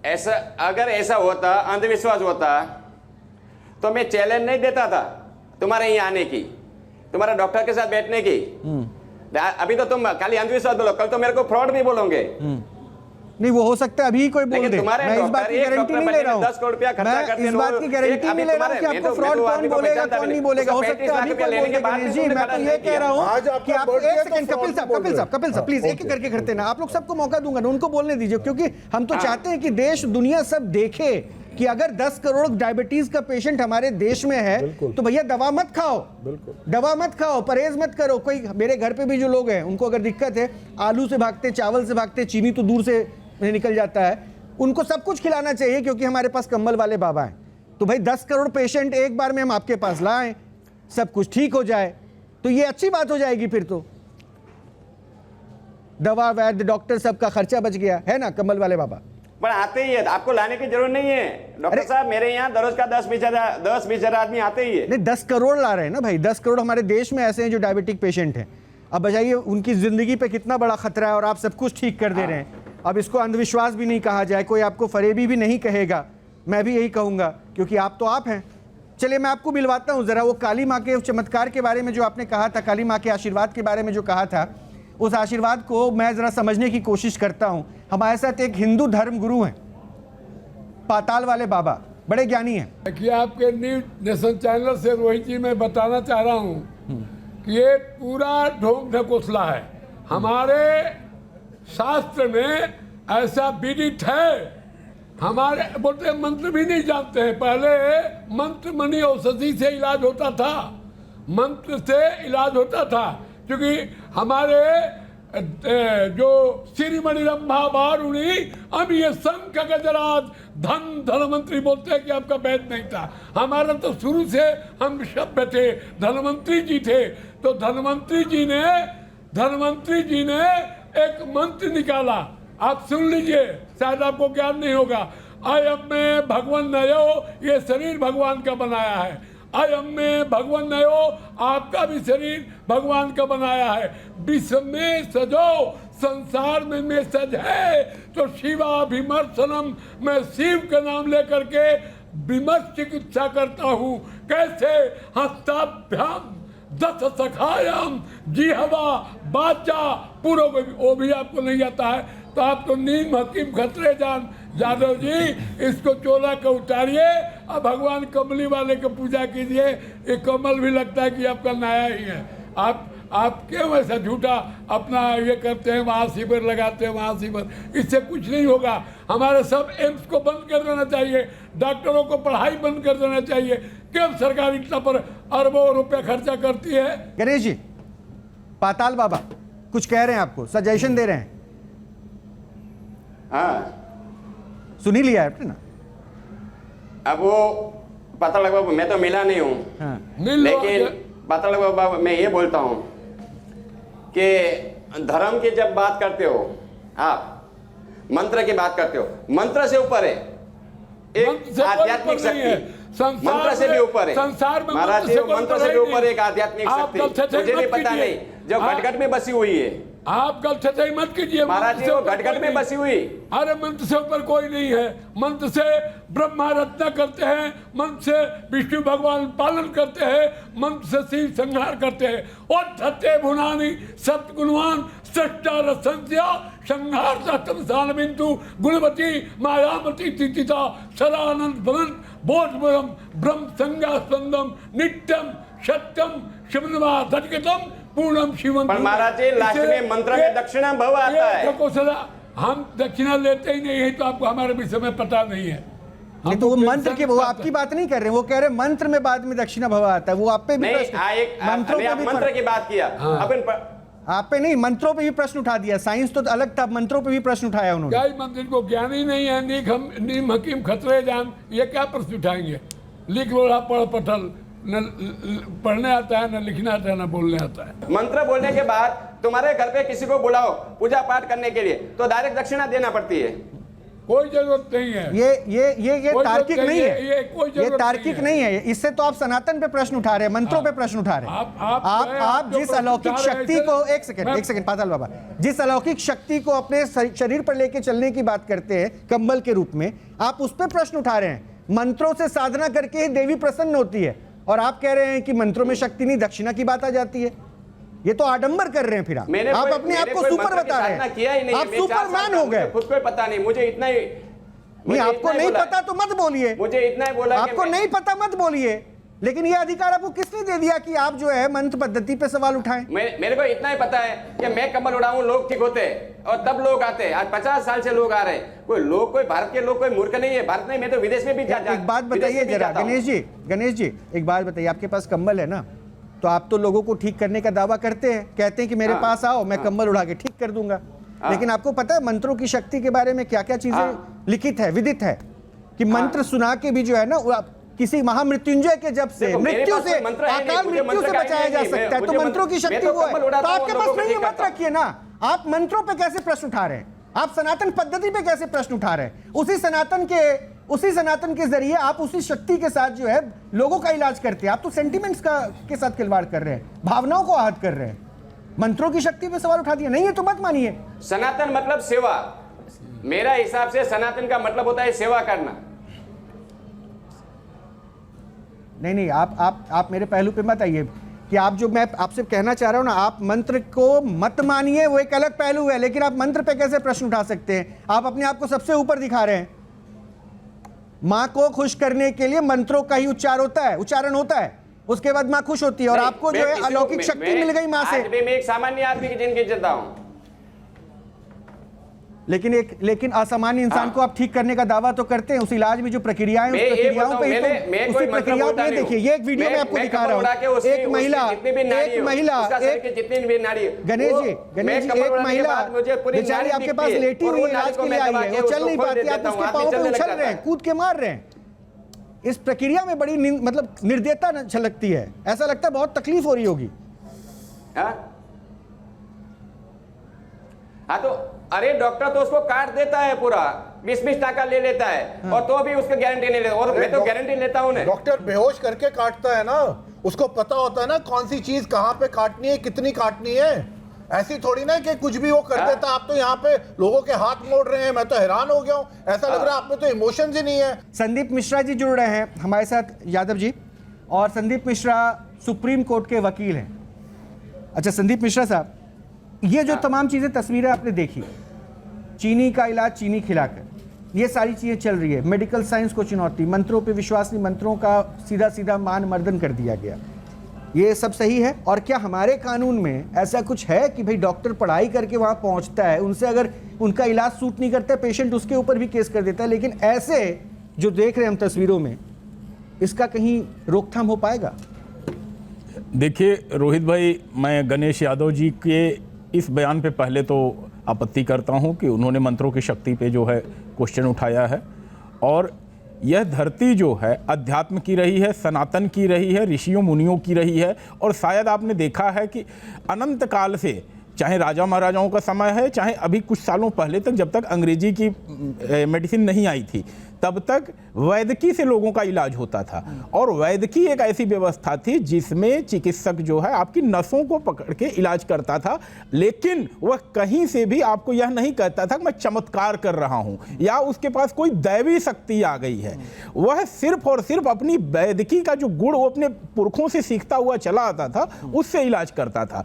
ऐसा अगर ऐसा होता, अंधविश्वास होता, तो मैं चैलेंज नहीं देता था तुम्हारे यहाँ आने की, तुम्हारा डॉक्टर के साथ बैठने की। अभी तो तुम खाली अंधविश्वास बोलो, कल तो मेरे को फ्रॉड भी बोलोगे। नहीं, वो हो सकता है अभी कोई बोल दे। मैं इस बात की गारंटी नहीं ले रहा हूँ। 10 करोड़ रुपया खर्चा करते मैं इस बात की गारंटी नहीं ले रहा हूँ कि आपको फ्रॉड कौन बोलेगा कौन नहीं बोलेगा। हो सकता है अभी कोई बोल दे। जी मैं तो ये कह रहा हूँ कि आप एक सेकंड, कपिल साहब प्लीज एक एक करके करते ना। आप लोग सबको मौका दूंगा ना, उनको बोलने दीजिए, क्योंकि हम तो चाहते हैं कि देश दुनिया सब देखे कि अगर 10 करोड़ डायबिटीज का पेशेंट हमारे देश में है तो भैया दवा मत खाओ, दवा मत खाओ, परहेज मत करो। कोई मेरे घर पे भी जो लोग हैं उनको अगर दिक्कत है, आलू से भागते, चावल से भागते, चीनी तो दूर से निकल जाता है, उनको सब कुछ खिलाना चाहिए क्योंकि हमारे पास कंबल वाले बाबा हैं। तो भाई 10 करोड़ पेशेंट एक बार में हम आपके पास लाएं, सब कुछ ठीक हो जाए तो ये अच्छी बात हो जाएगी। फिर तो दवा, वैद्य, डॉक्टर सबका खर्चा बच गया है ना, कंबल वाले बाबा। पर आते ही है, आपको लाने की जरूरत नहीं है डॉक्टर साहब। मेरे यहाँ दररोज का 10-20 हजार आदमी आते ही है। नहीं, 10 करोड़ ला रहे हैं ना भाई। 10 करोड़ हमारे देश में ऐसे हैं जो डायबिटिक पेशेंट हैं। अब बताइए उनकी जिंदगी पे कितना बड़ा खतरा है और आप सब कुछ ठीक कर दे रहे हैं। अब इसको अंधविश्वास भी नहीं कहा जाए, कोई आपको फरेबी भी नहीं कहेगा, मैं भी यही कहूंगा क्योंकि आप तो आप हैं। चलिए मैं आपको मिलवाता हूं जरा वो काली माँ के चमत्कार के बारे में जो आपने कहा था, काली माँ के आशीर्वाद के बारे में जो कहा था, उस आशीर्वाद को मैं जरा समझने की कोशिश करता हूं। हमारे साथ एक हिंदू धर्म गुरु हैं, पाताल वाले बाबा, बड़े ज्ञानी हैं। कि आपके न्यूज नेशन चैनल से रोहित जी मैं बताना चाह रहा हूँ कि ये पूरा ढोंग ढकोसला है। हमारे शास्त्र में ऐसा विदित है, हमारे बोलते मंत्र भी नहीं जानते हैं। पहले मंत्र मणि औषधि से इलाज होता था, मंत्र से इलाज होता था, क्योंकि हमारे जो श्रीमणि रंभा वारुणी, अब ये शंख गजराज धन धनवंतरी बोलते हैं कि आपका वैद नहीं था। हमारा तो शुरू से हम सभ्य थे, धनवंतरी जी थे। तो धनवंतरी जी ने एक मंत्र निकाला, आप सुन लीजिए, शायद आपको ज्ञान नहीं होगा। अयम में भगवान नयो, ये शरीर भगवान का बनाया है। अयम में भगवान नयो, आपका भी शरीर भगवान का बनाया है। विश्व में सजो, संसार में मैं सज है, तो शिवाभिमर्शनम, मैं शिव का नाम लेकर के विमर्श चिकित्सा करता हूँ। कैसे? हस्ताभ्याम 10 सखायाम जिह्वा वाचा पूरा, वो भी आपको नहीं आता है तो आप तो नीम हकीम खतरे जान। यादव जी, इसको चोला का उतारिए और भगवान कमली वाले की पूजा कीजिए। ये कमल भी लगता है कि आपका नया ही है। आप क्यों ऐसा झूठा अपना ये करते हैं, वहाँ शिविर लगाते हैं, वहाँ शिविर, इससे कुछ नहीं होगा। हमारे सब एम्स को बंद कर देना चाहिए, डॉक्टरों को पढ़ाई बंद कर देना चाहिए। क्यों सरकार इतना पर अरबों रुपया खर्चा करती है? गणेश जी, पाताल बाबा कुछ कह रहे हैं, आपको सजेशन दे रहे हैं। हाँ सुन ही लिया आपने ना। अब वो पता लगा, मैं तो मिला नहीं हूँ। हाँ। लेकिन पाताल बाबा मैं ये बोलता हूँ कि धर्म की जब बात करते हो आप, मंत्र की बात करते हो, मंत्र से ऊपर है एक आध्यात्मिक शक्ति, मंत्र से भी ऊपर है संसार में महाराज जी, मंत्र से भी ऊपर एक आध्यात्मिक शक्ति मुझे नहीं पता नहीं जो घट में बसी हुई है। आप गलत सही मत कीजिए महाराज जी, वो घट में बसी हुई। अरे मंत्र से ऊपर कोई नहीं है। मंत्र से ब्रह्माराधना करते हैं, मंत्र से विष्णु भगवान पालन करते हैं, मंत्र से शिव संहार करते हैं। और धत्ते भुनानी सत्गुणवान सृष्टा संध्या संहार सहस्त्र बिंदु गुणवती मायामती तिथिता सदानंद बलंत बोध ब्रह्म संज्ञा स्पंदम नित्यम सत्यम शिवनवा धटकतम पूर्णम शिवम। पर महाराज जी लास्ट में मंत्र में दक्षिणा भव आता है। हम दक्षिणा लेते ही नहीं है, तो आपको हमारे विषय में पता नहीं है। नहीं तो वो मंत्र के, वो आपकी बात नहीं कर रहे, वो कह रहे मंत्र में बाद में दक्षिणा भव आता है। वो आप पे भी मंत्र की बात किया, आप पे नहीं, मंत्रों पे भी प्रश्न उठा दिया। साइंस तो अलग था, मंत्रों पे भी प्रश्न उठाया उन्होंने। क्या मंत्र को ज्ञान ही नहीं है? नीम हकीम खतरे जान, ये क्या प्रश्न उठाएंगे? लिख लो पढ़ पठल, न पढ़ने आता है, न लिखना आता है, न बोलने आता है। मंत्र बोलने के बाद तुम्हारे घर पे किसी को बुलाओ पूजा पाठ करने के लिए, तो डायरेक्ट दक्षिणा देना पड़ती है। कोई जरूरत नहीं है। ये तार्किक नहीं है, ये तार्किक नहीं है। इससे तो आप सनातन पे प्रश्न उठा रहे हैं, मंत्रों पे प्रश्न उठा रहे हैं। आप जिस अलौकिक शक्ति को, एक सेकंड पाताल बाबा, जिस अलौकिक शक्ति को अपने शरीर पर लेके चलने की बात करते हैं कंबल के रूप में, आप उस पर प्रश्न उठा रहे हैं। मंत्रों से साधना करके ही देवी प्रसन्न होती है, और आप कह रहे हैं कि मंत्रों में शक्ति नहीं, दक्षिणा की बात आ जाती है। ये तो आडंबर कर रहे हैं। फिर आप अपने आप को सुपर बता रहे हैं, आप सुपरमैन हो गए। खुद को पता नहीं, मुझे इतना ही नहीं, आपको नहीं पता तो मत बोलिए, मुझे इतना ही बोला आपको नहीं पता मत बोलिए, लेकिन ये अधिकार आपको किसने दे दिया कि आप जो है मंत्र पद्धति पे सवाल उठाएं? मेरे को इतना ही पता है कि मैं कमल उड़ाऊं, लोग ठीक होते हैं, और तब लोग आते हैं। आज 50 साल से लोग आ रहे हैं। कोई भारत के लोग कोई मूर्ख नहीं है। भारत नहीं, मैं तो विदेश में भी जाता हूं। एक बात बताइए जरा गणेश जी, एक बात बताइए, आपके पास कंबल है ना, तो आप तो लोगों को ठीक करने का दावा करते हैं, कहते हैं कि मेरे पास आओ, मैं कंबल उड़ा के ठीक कर दूंगा। लेकिन आपको पता है मंत्रों की शक्ति के बारे में क्या क्या चीजें लिखित है, विदित है, कि मंत्र सुना के भी जो है ना, किसी महामृत्युंजय के जब से मृत्यु से, अकाल मृत्यु से बचाया जा सकता है। तो मंत्रों की शक्ति वो है, तो आपके पास नहीं, मत रखिए ना। आप मंत्रों पे कैसे प्रश्न उठा रहे हैं? आप सनातन पद्धति पे कैसे प्रश्न उठा रहे हैं? उसी सनातन के जरिए आप उसी शक्ति के साथ जो है लोगों का इलाज करते हैं। आप तो सेंटिमेंट्स के साथ खिलवाड़ कर रहे हैं, भावनाओं को आहत कर रहे हैं। मंत्रों की शक्ति पे सवाल उठा दिया, नहीं है तो मत मानिए। सनातन मतलब सेवा। मेरा हिसाब से सनातन का मतलब होता है सेवा करना। नहीं, आप मेरे पहलू पे मत आइए कि आप जो मैं आपसे कहना चाह रहा हूं ना, आप मंत्र को मत मानिए, वो एक अलग पहलू है। लेकिन आप मंत्र पे कैसे प्रश्न उठा सकते हैं? आप अपने आप को सबसे ऊपर दिखा रहे हैं। मां को खुश करने के लिए मंत्रों का ही उच्चारण होता है, उसके बाद मां खुश होती है, और आपको जो है अलौकिक शक्ति मिल गई मां से। मैं एक सामान्य आदमी की जिंदगी जीता हूं, लेकिन असामान्य इंसान को आप ठीक करने का दावा तो करते हैं। उस इलाज में जो प्रक्रियाएं, उस प्रक्रियाओं पे उसी प्रक्रियाओं पे देखिए, ये एक वीडियो में आपको दिखा रहा हूं। एक महिला जितनी भी नारी, गणेश जी, एक महिला बेचारी आपके पास लेटी हुई इलाज के लिए आई है, वो चल नहीं पाती, आप उसके पांव पे उछल रहे हैं, कूद के मार रहे हैं। इस प्रक्रिया में बड़ी मतलब निर्दयता झलकती है। ऐसा लगता है बहुत तकलीफ हो रही होगी। हाँ तो अरे डॉक्टर तो उसको काट देता है, पूरा 20-20 टाका ले लेता है, और तो भी उसको गारंटी नहीं लेता। और मैं तो गारंटी लेता हूँ। डॉक्टर बेहोश करके काटता है ना, उसको पता होता है ना कौन सी चीज कहाँ पे काटनी है, कितनी काटनी है। ऐसी थोड़ी ना कि कुछ भी वो कर देता। आप तो यहाँ पे लोगों के हाथ मोड़ रहे हैं, मैं तो हैरान हो गया हूँ। ऐसा लग रहा है आप में तो इमोशंस ही नहीं है। संदीप मिश्रा जी जुड़ रहे हैं हमारे साथ, यादव जी, और संदीप मिश्रा सुप्रीम कोर्ट के वकील हैं। अच्छा संदीप मिश्रा साहब, ये जो तमाम चीज़ें तस्वीरें आपने देखी, चीनी का इलाज चीनी खिलाकर, ये सारी चीज़ें चल रही है, मेडिकल साइंस को चुनौती, मंत्रों पे विश्वास नहीं, मंत्रों का सीधा सीधा मान मर्दन कर दिया गया, ये सब सही है? और क्या हमारे कानून में ऐसा कुछ है कि भाई डॉक्टर पढ़ाई करके वहाँ पहुँचता है, उनसे अगर उनका इलाज सूट नहीं करता है, पेशेंट उसके ऊपर भी केस कर देता है, लेकिन ऐसे जो देख रहे हैं हम तस्वीरों में, इसका कहीं रोकथाम हो पाएगा? देखिए रोहित भाई, मैं गणेश यादव जी के इस बयान पे पहले तो आपत्ति करता हूं कि उन्होंने मंत्रों की शक्ति पे जो है क्वेश्चन उठाया है, और यह धरती जो है अध्यात्म की रही है, सनातन की रही है, ऋषियों मुनियों की रही है। और शायद आपने देखा है कि अनंत काल से, चाहे राजा महाराजाओं का समय है, चाहे अभी कुछ सालों पहले तक, जब तक अंग्रेजी की मेडिसिन नहीं आई थी, तब तक वैदिकी से लोगों का इलाज होता था। और वैदिकी एक ऐसी व्यवस्था थी जिसमें चिकित्सक जो है आपकी नसों को पकड़ के इलाज करता था, लेकिन वह कहीं से भी आपको यह नहीं कहता था कि मैं चमत्कार कर रहा हूं या उसके पास कोई दैवी शक्ति आ गई है। वह सिर्फ और सिर्फ अपनी वैदिकी का जो गुण वो अपने पुरखों से सीखता हुआ चला आता था, उससे इलाज करता था।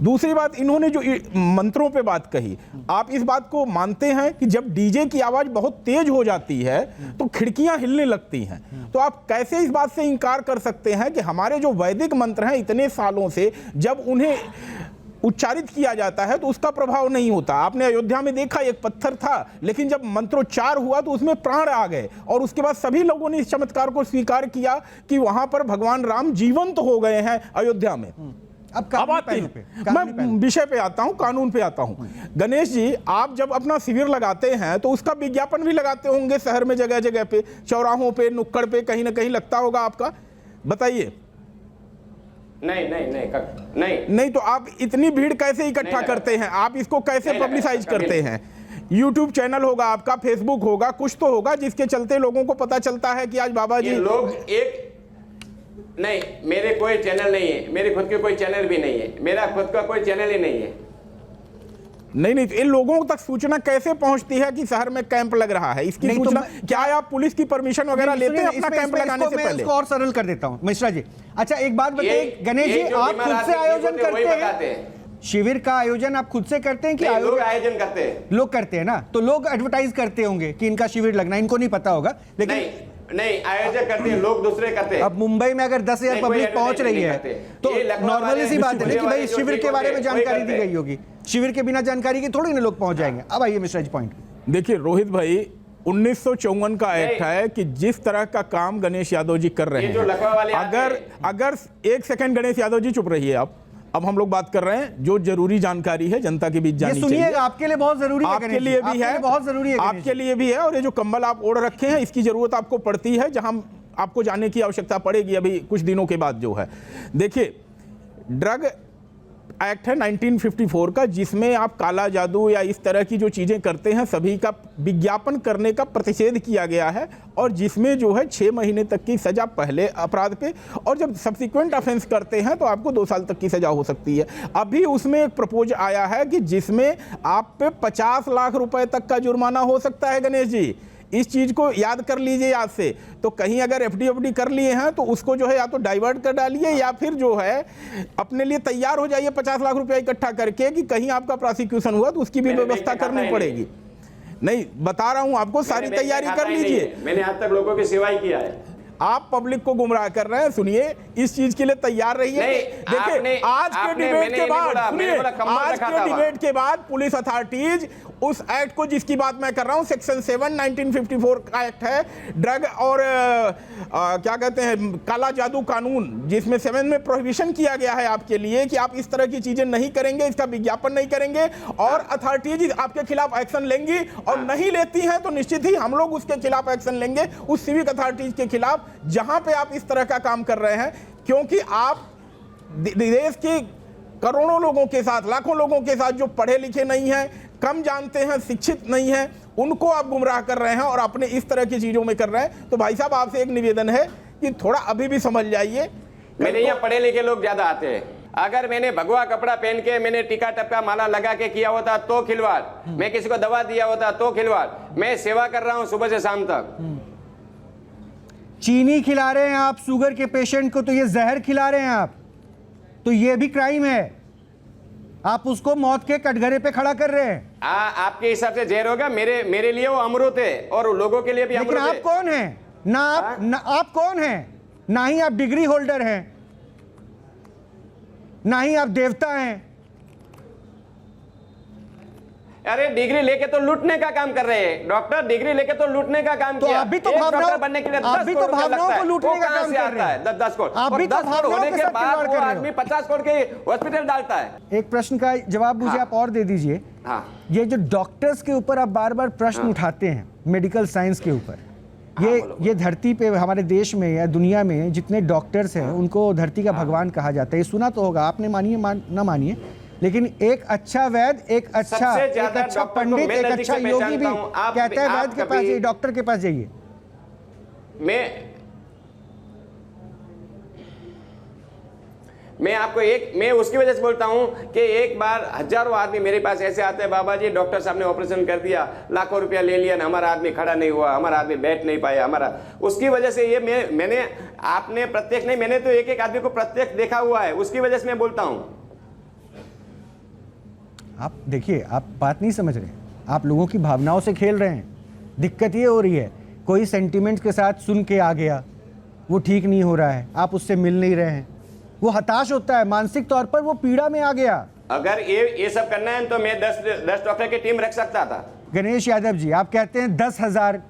दूसरी बात, इन्होंने जो मंत्रों पे बात कही, आप इस बात को मानते हैं कि जब डीजे की आवाज बहुत तेज हो जाती है तो खिड़कियां हिलने लगती हैं, तो आप कैसे इस बात से इनकार कर सकते हैं कि हमारे जो वैदिक मंत्र हैं इतने सालों से जब उन्हें उच्चारित किया जाता है तो उसका प्रभाव नहीं होता। आपने अयोध्या में देखा, एक पत्थर था, लेकिन जब मंत्रोच्चार हुआ तो उसमें प्राण आ गए और उसके बाद सभी लोगों ने इस चमत्कार को स्वीकार किया कि वहां पर भगवान राम जीवंत हो गए हैं अयोध्या में। अब आते हैं, मैं विषय पे आता हूं, कानून पे आता हूं। गणेश जी, आप जब अपना शिविर लगाते हैं तो उसका विज्ञापन भी लगाते होंगे शहर में, जगह जगह पे, चौराहों पे, नुक्कड़ पे, कहीं ना कहीं लगता होगा आपका, बताइए। नहीं तो आप इतनी भीड़ कैसे इकट्ठा करते हैं? आप इसको कैसे पब्लिसाइज करते हैं? यूट्यूब चैनल होगा आपका, फेसबुक होगा, कुछ तो होगा जिसके चलते लोगों को पता चलता है कि आज बाबा जी लोग एक नहीं, मेरे कोई चैनल नहीं है, मेरे खुद के कोई चैनल भी नहीं है, मेरा खुद का कोई चैनल ही नहीं है। नहीं तो इन लोगों तक सूचना कैसे पहुंचती है कि शहर में कैंप लग रहा है? इसकी सूचना क्या आप पुलिस की परमिशन वगैरह लेते हैं अपना कैंप लगाने से पहले? इसको और सरल कर देता हूं मिश्रा जी। अच्छा, एक बात बताइए गणेश जी, आप खुद से आयोजन करते हैं शिविर का? आयोजन आप खुद से करते हैं कि लोग आयोजन करते हैं? लोग करते हैं ना, तो लोग एडवर्टाइज करते होंगे कि इनका शिविर लगना, इनको नहीं पता होगा, लेकिन नहीं आयोजक करते हैं, लोग दूसरे करते हैं। अब मुंबई में अगर 10,000 पब्लिक पहुंच रही है तो नॉर्मल सी बात है कि भाई शिविर के बारे में जानकारी दी गई होगी। शिविर के बिना जानकारी के थोड़ी ना लोग पहुंच जाएंगे। अब आइए मिश्रा जी पॉइंट। देखिए रोहित भाई, 1954 का एक्ट है कि जिस तरह का काम गणेश यादव जी कर रहे हैं, अगर एक सेकंड गणेश यादव जी चुप रहिए आप, अब हम लोग बात कर रहे हैं जो जरूरी जानकारी है जनता के बीच जानी चाहिए। सुनिएगा, आपके लिए बहुत जरूरी है, आपके लिए भी है, बहुत जरूरी है, आपके लिए भी है। और ये जो कंबल आप ओढ़ रखे हैं इसकी जरूरत आपको पड़ती है, जहां आपको जाने की आवश्यकता पड़ेगी अभी कुछ दिनों के बाद जो है। देखिए, ड्रग एक्ट है 1954 का, जिसमें आप काला जादू या इस तरह की जो चीज़ें करते हैं सभी का विज्ञापन करने का प्रतिषेध किया गया है, और जिसमें जो है 6 महीने तक की सज़ा पहले अपराध पे, और जब सब्सिक्वेंट ऑफेंस करते हैं तो आपको 2 साल तक की सज़ा हो सकती है। अभी उसमें एक प्रपोज आया है कि जिसमें आप पे 50 लाख रुपए तक का जुर्माना हो सकता है। गणेश जी, इस चीज को याद कर लीजिए आज से। तो कहीं अगर एफडी कर लिए हैं तो उसको जो है या तो डाइवर्ट कर डालिए या फिर जो है अपने लिए तैयार हो जाइए 50 लाख रुपया इकट्ठा करके कि कहीं आपका प्रोसिक्यूशन हुआ तो उसकी भी व्यवस्था करनी पड़ेगी। नहीं, बता रहा हूं आपको, सारी तैयारी कर लीजिए। मैंने आज तक लोगों की सेवा ही किया है। आप पब्लिक को गुमराह कर रहे हैं। सुनिए, इस चीज के लिए तैयार रहिए। देखिए, आज के डिबेट के बाद, सुनिए, आज के डिबेट के बाद पुलिस अथॉरिटीज उस एक्ट को, जिसकी बात मैं कर रहा हूं, सेक्शन 7 1954 का एक्ट है, ड्रग और क्या कहते हैं, काला जादू कानून, जिसमें 7 में प्रोहिबिशन किया गया है आपके लिए कि आप इस तरह की चीजें नहीं करेंगे, इसका विज्ञापन नहीं करेंगे, और अथॉरिटीज आपके खिलाफ एक्शन लेंगी, और नहीं लेती हैं तो निश्चित ही हम लोग उसके खिलाफ एक्शन लेंगे, उस सिविक अथॉरिटीज के खिलाफ जहां पे आप इस तरह का काम कर रहे हैं। क्योंकि आप देश के करोड़ों लोगों के साथ, लाखों लोगों के साथ जो पढ़े लिखे नहीं हैं, कम जानते हैं, शिक्षित नहीं हैं, उनको आप गुमराह कर रहे हैं और अपने इस तरह की चीजों में कर रहे हैं। तो भाई साहब, आपसे एक निवेदन है कि थोड़ा अभी भी समझ जाइए। मेरे यहाँ पढ़े लिखे लोग ज्यादा आते हैं। अगर मैंने भगवा कपड़ा पहन के, मैंने टीका टपका माला लगा के किया होता तो खिलवाड़, मैं किसी को दवा दिया होता तो खिलवाड़। मैं सेवा कर रहा हूँ सुबह से शाम तक। चीनी खिला रहे हैं आप शुगर के पेशेंट को, तो ये जहर खिला रहे हैं आप, तो ये भी क्राइम है। आप उसको मौत के कटघरे पे खड़ा कर रहे हैं। आपके हिसाब से जहर होगा, मेरे लिए वो अमृत है और लोगों के लिए भी अमृत है। लेकिन आप कौन हैं? आप कौन हैं? ना ही आप डिग्री होल्डर हैं, ना ही आप देवता हैं। अरे डिग्री लेके तो लूटने का काम कर रहे हैं डॉक्टर, डिग्री लेके तो लूटने का काम किया। आप भी तो भावनाओं बनने के लिए आप भी तो भावनाओं को लूटने का काम कर रहे हैं। 10 करोड़, आप भी तो भावनाओं के साथ खिलवाड़ कर रहे हो। आदमी 50 करोड़ के हॉस्पिटल डालता है। एक प्रश्न का जवाब मुझे आप और दे दीजिए। ये जो डॉक्टर्स के ऊपर आप बार बार प्रश्न उठाते हैं, मेडिकल साइंस के ऊपर, ये धरती पे हमारे देश में या दुनिया में जितने डॉक्टर्स हैं उनको धरती का भगवान कहा जाता है। ये सुना तो होगा आपने, मानिए ना मानिए, लेकिन एक अच्छा वैद्य, एक अच्छा पंडित, एक अच्छा योगी भी कहता है वैद्य के पास जाइए, डॉक्टर के पास जाइए। मैं उसकी वजह से बोलता हूं कि एक बार हजारों आदमी मेरे पास ऐसे आते हैं, बाबा जी डॉक्टर साहब ने ऑपरेशन कर दिया, लाखों रुपया ले लिया, हमारा आदमी खड़ा नहीं हुआ, हमारा आदमी बैठ नहीं पाया, हमारा उसकी वजह से ये मैंने आपने प्रत्यक्ष नहीं, मैंने तो एक एक आदमी को प्रत्यक्ष देखा हुआ है, उसकी वजह से मैं बोलता हूं। आप देखिए, आप बात नहीं समझ रहे, आप लोगों की भावनाओं से खेल रहे हैं। दिक्कत ये हो रही है, कोई सेंटिमेंट्स के साथ सुन के आ गया, वो ठीक नहीं हो रहा है, आप उससे मिल नहीं रहे हैं, वो हताश होता है, मानसिक तौर पर वो पीड़ा में आ गया। अगर ये सब करना है तो मैं 10 डॉक्टर की टीम रख सकता था। गणेश यादव जी, आप कहते हैं 10,000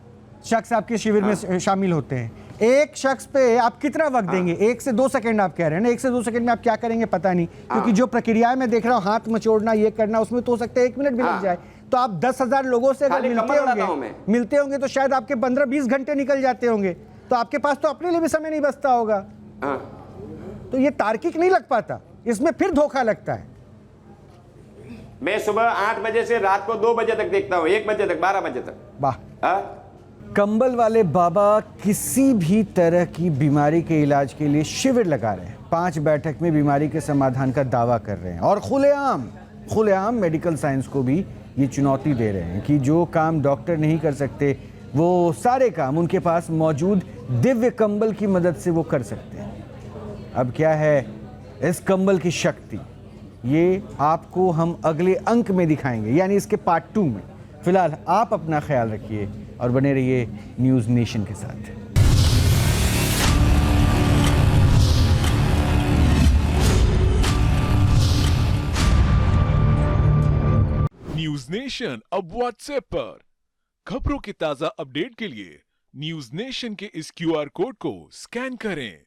शख्स आपके शिविर में शामिल होते हैं, एक शख्स पे आप कितना वक्त देंगे? 1 से 2 सेकंड आप कह रहे हैं ना, 1 से 2 सेकंड में आप क्या करेंगे पता नहीं, क्योंकि जो प्रक्रियाएं मैं देख रहा हूँ, हाथ मचोड़ना, ये करना, उसमें तो हो सकता है 1 मिनट भी लग जाए। तो आप 10,000 लोगों से अगर मिलते होंगे तो शायद आपके 15-20 घंटे निकल जाते होंगे, तो आपके पास तो अपने लिए भी समय नहीं बचता होगा। तो ये तार्किक नहीं लग पाता, इसमें फिर धोखा लगता है। मैं सुबह 8 बजे से रात को 2 बजे तक देखता हूँ, 1 बजे तक, 12 बजे तक। वाह। कंबल वाले बाबा किसी भी तरह की बीमारी के इलाज के लिए शिविर लगा रहे हैं, 5 बैठक में बीमारी के समाधान का दावा कर रहे हैं, और खुलेआम मेडिकल साइंस को भी ये चुनौती दे रहे हैं कि जो काम डॉक्टर नहीं कर सकते वो सारे काम उनके पास मौजूद दिव्य कंबल की मदद से वो कर सकते हैं। अब क्या है इस कंबल की शक्ति, ये आपको हम अगले अंक में दिखाएंगे, यानी इसके पार्ट 2 में। फिलहाल आप अपना ख्याल रखिए और बने रहिए न्यूज़ नेशन के साथ। न्यूज़ नेशन अब व्हाट्सएप पर खबरों के ताजा अपडेट के लिए न्यूज़ नेशन के इस QR कोड को स्कैन करें।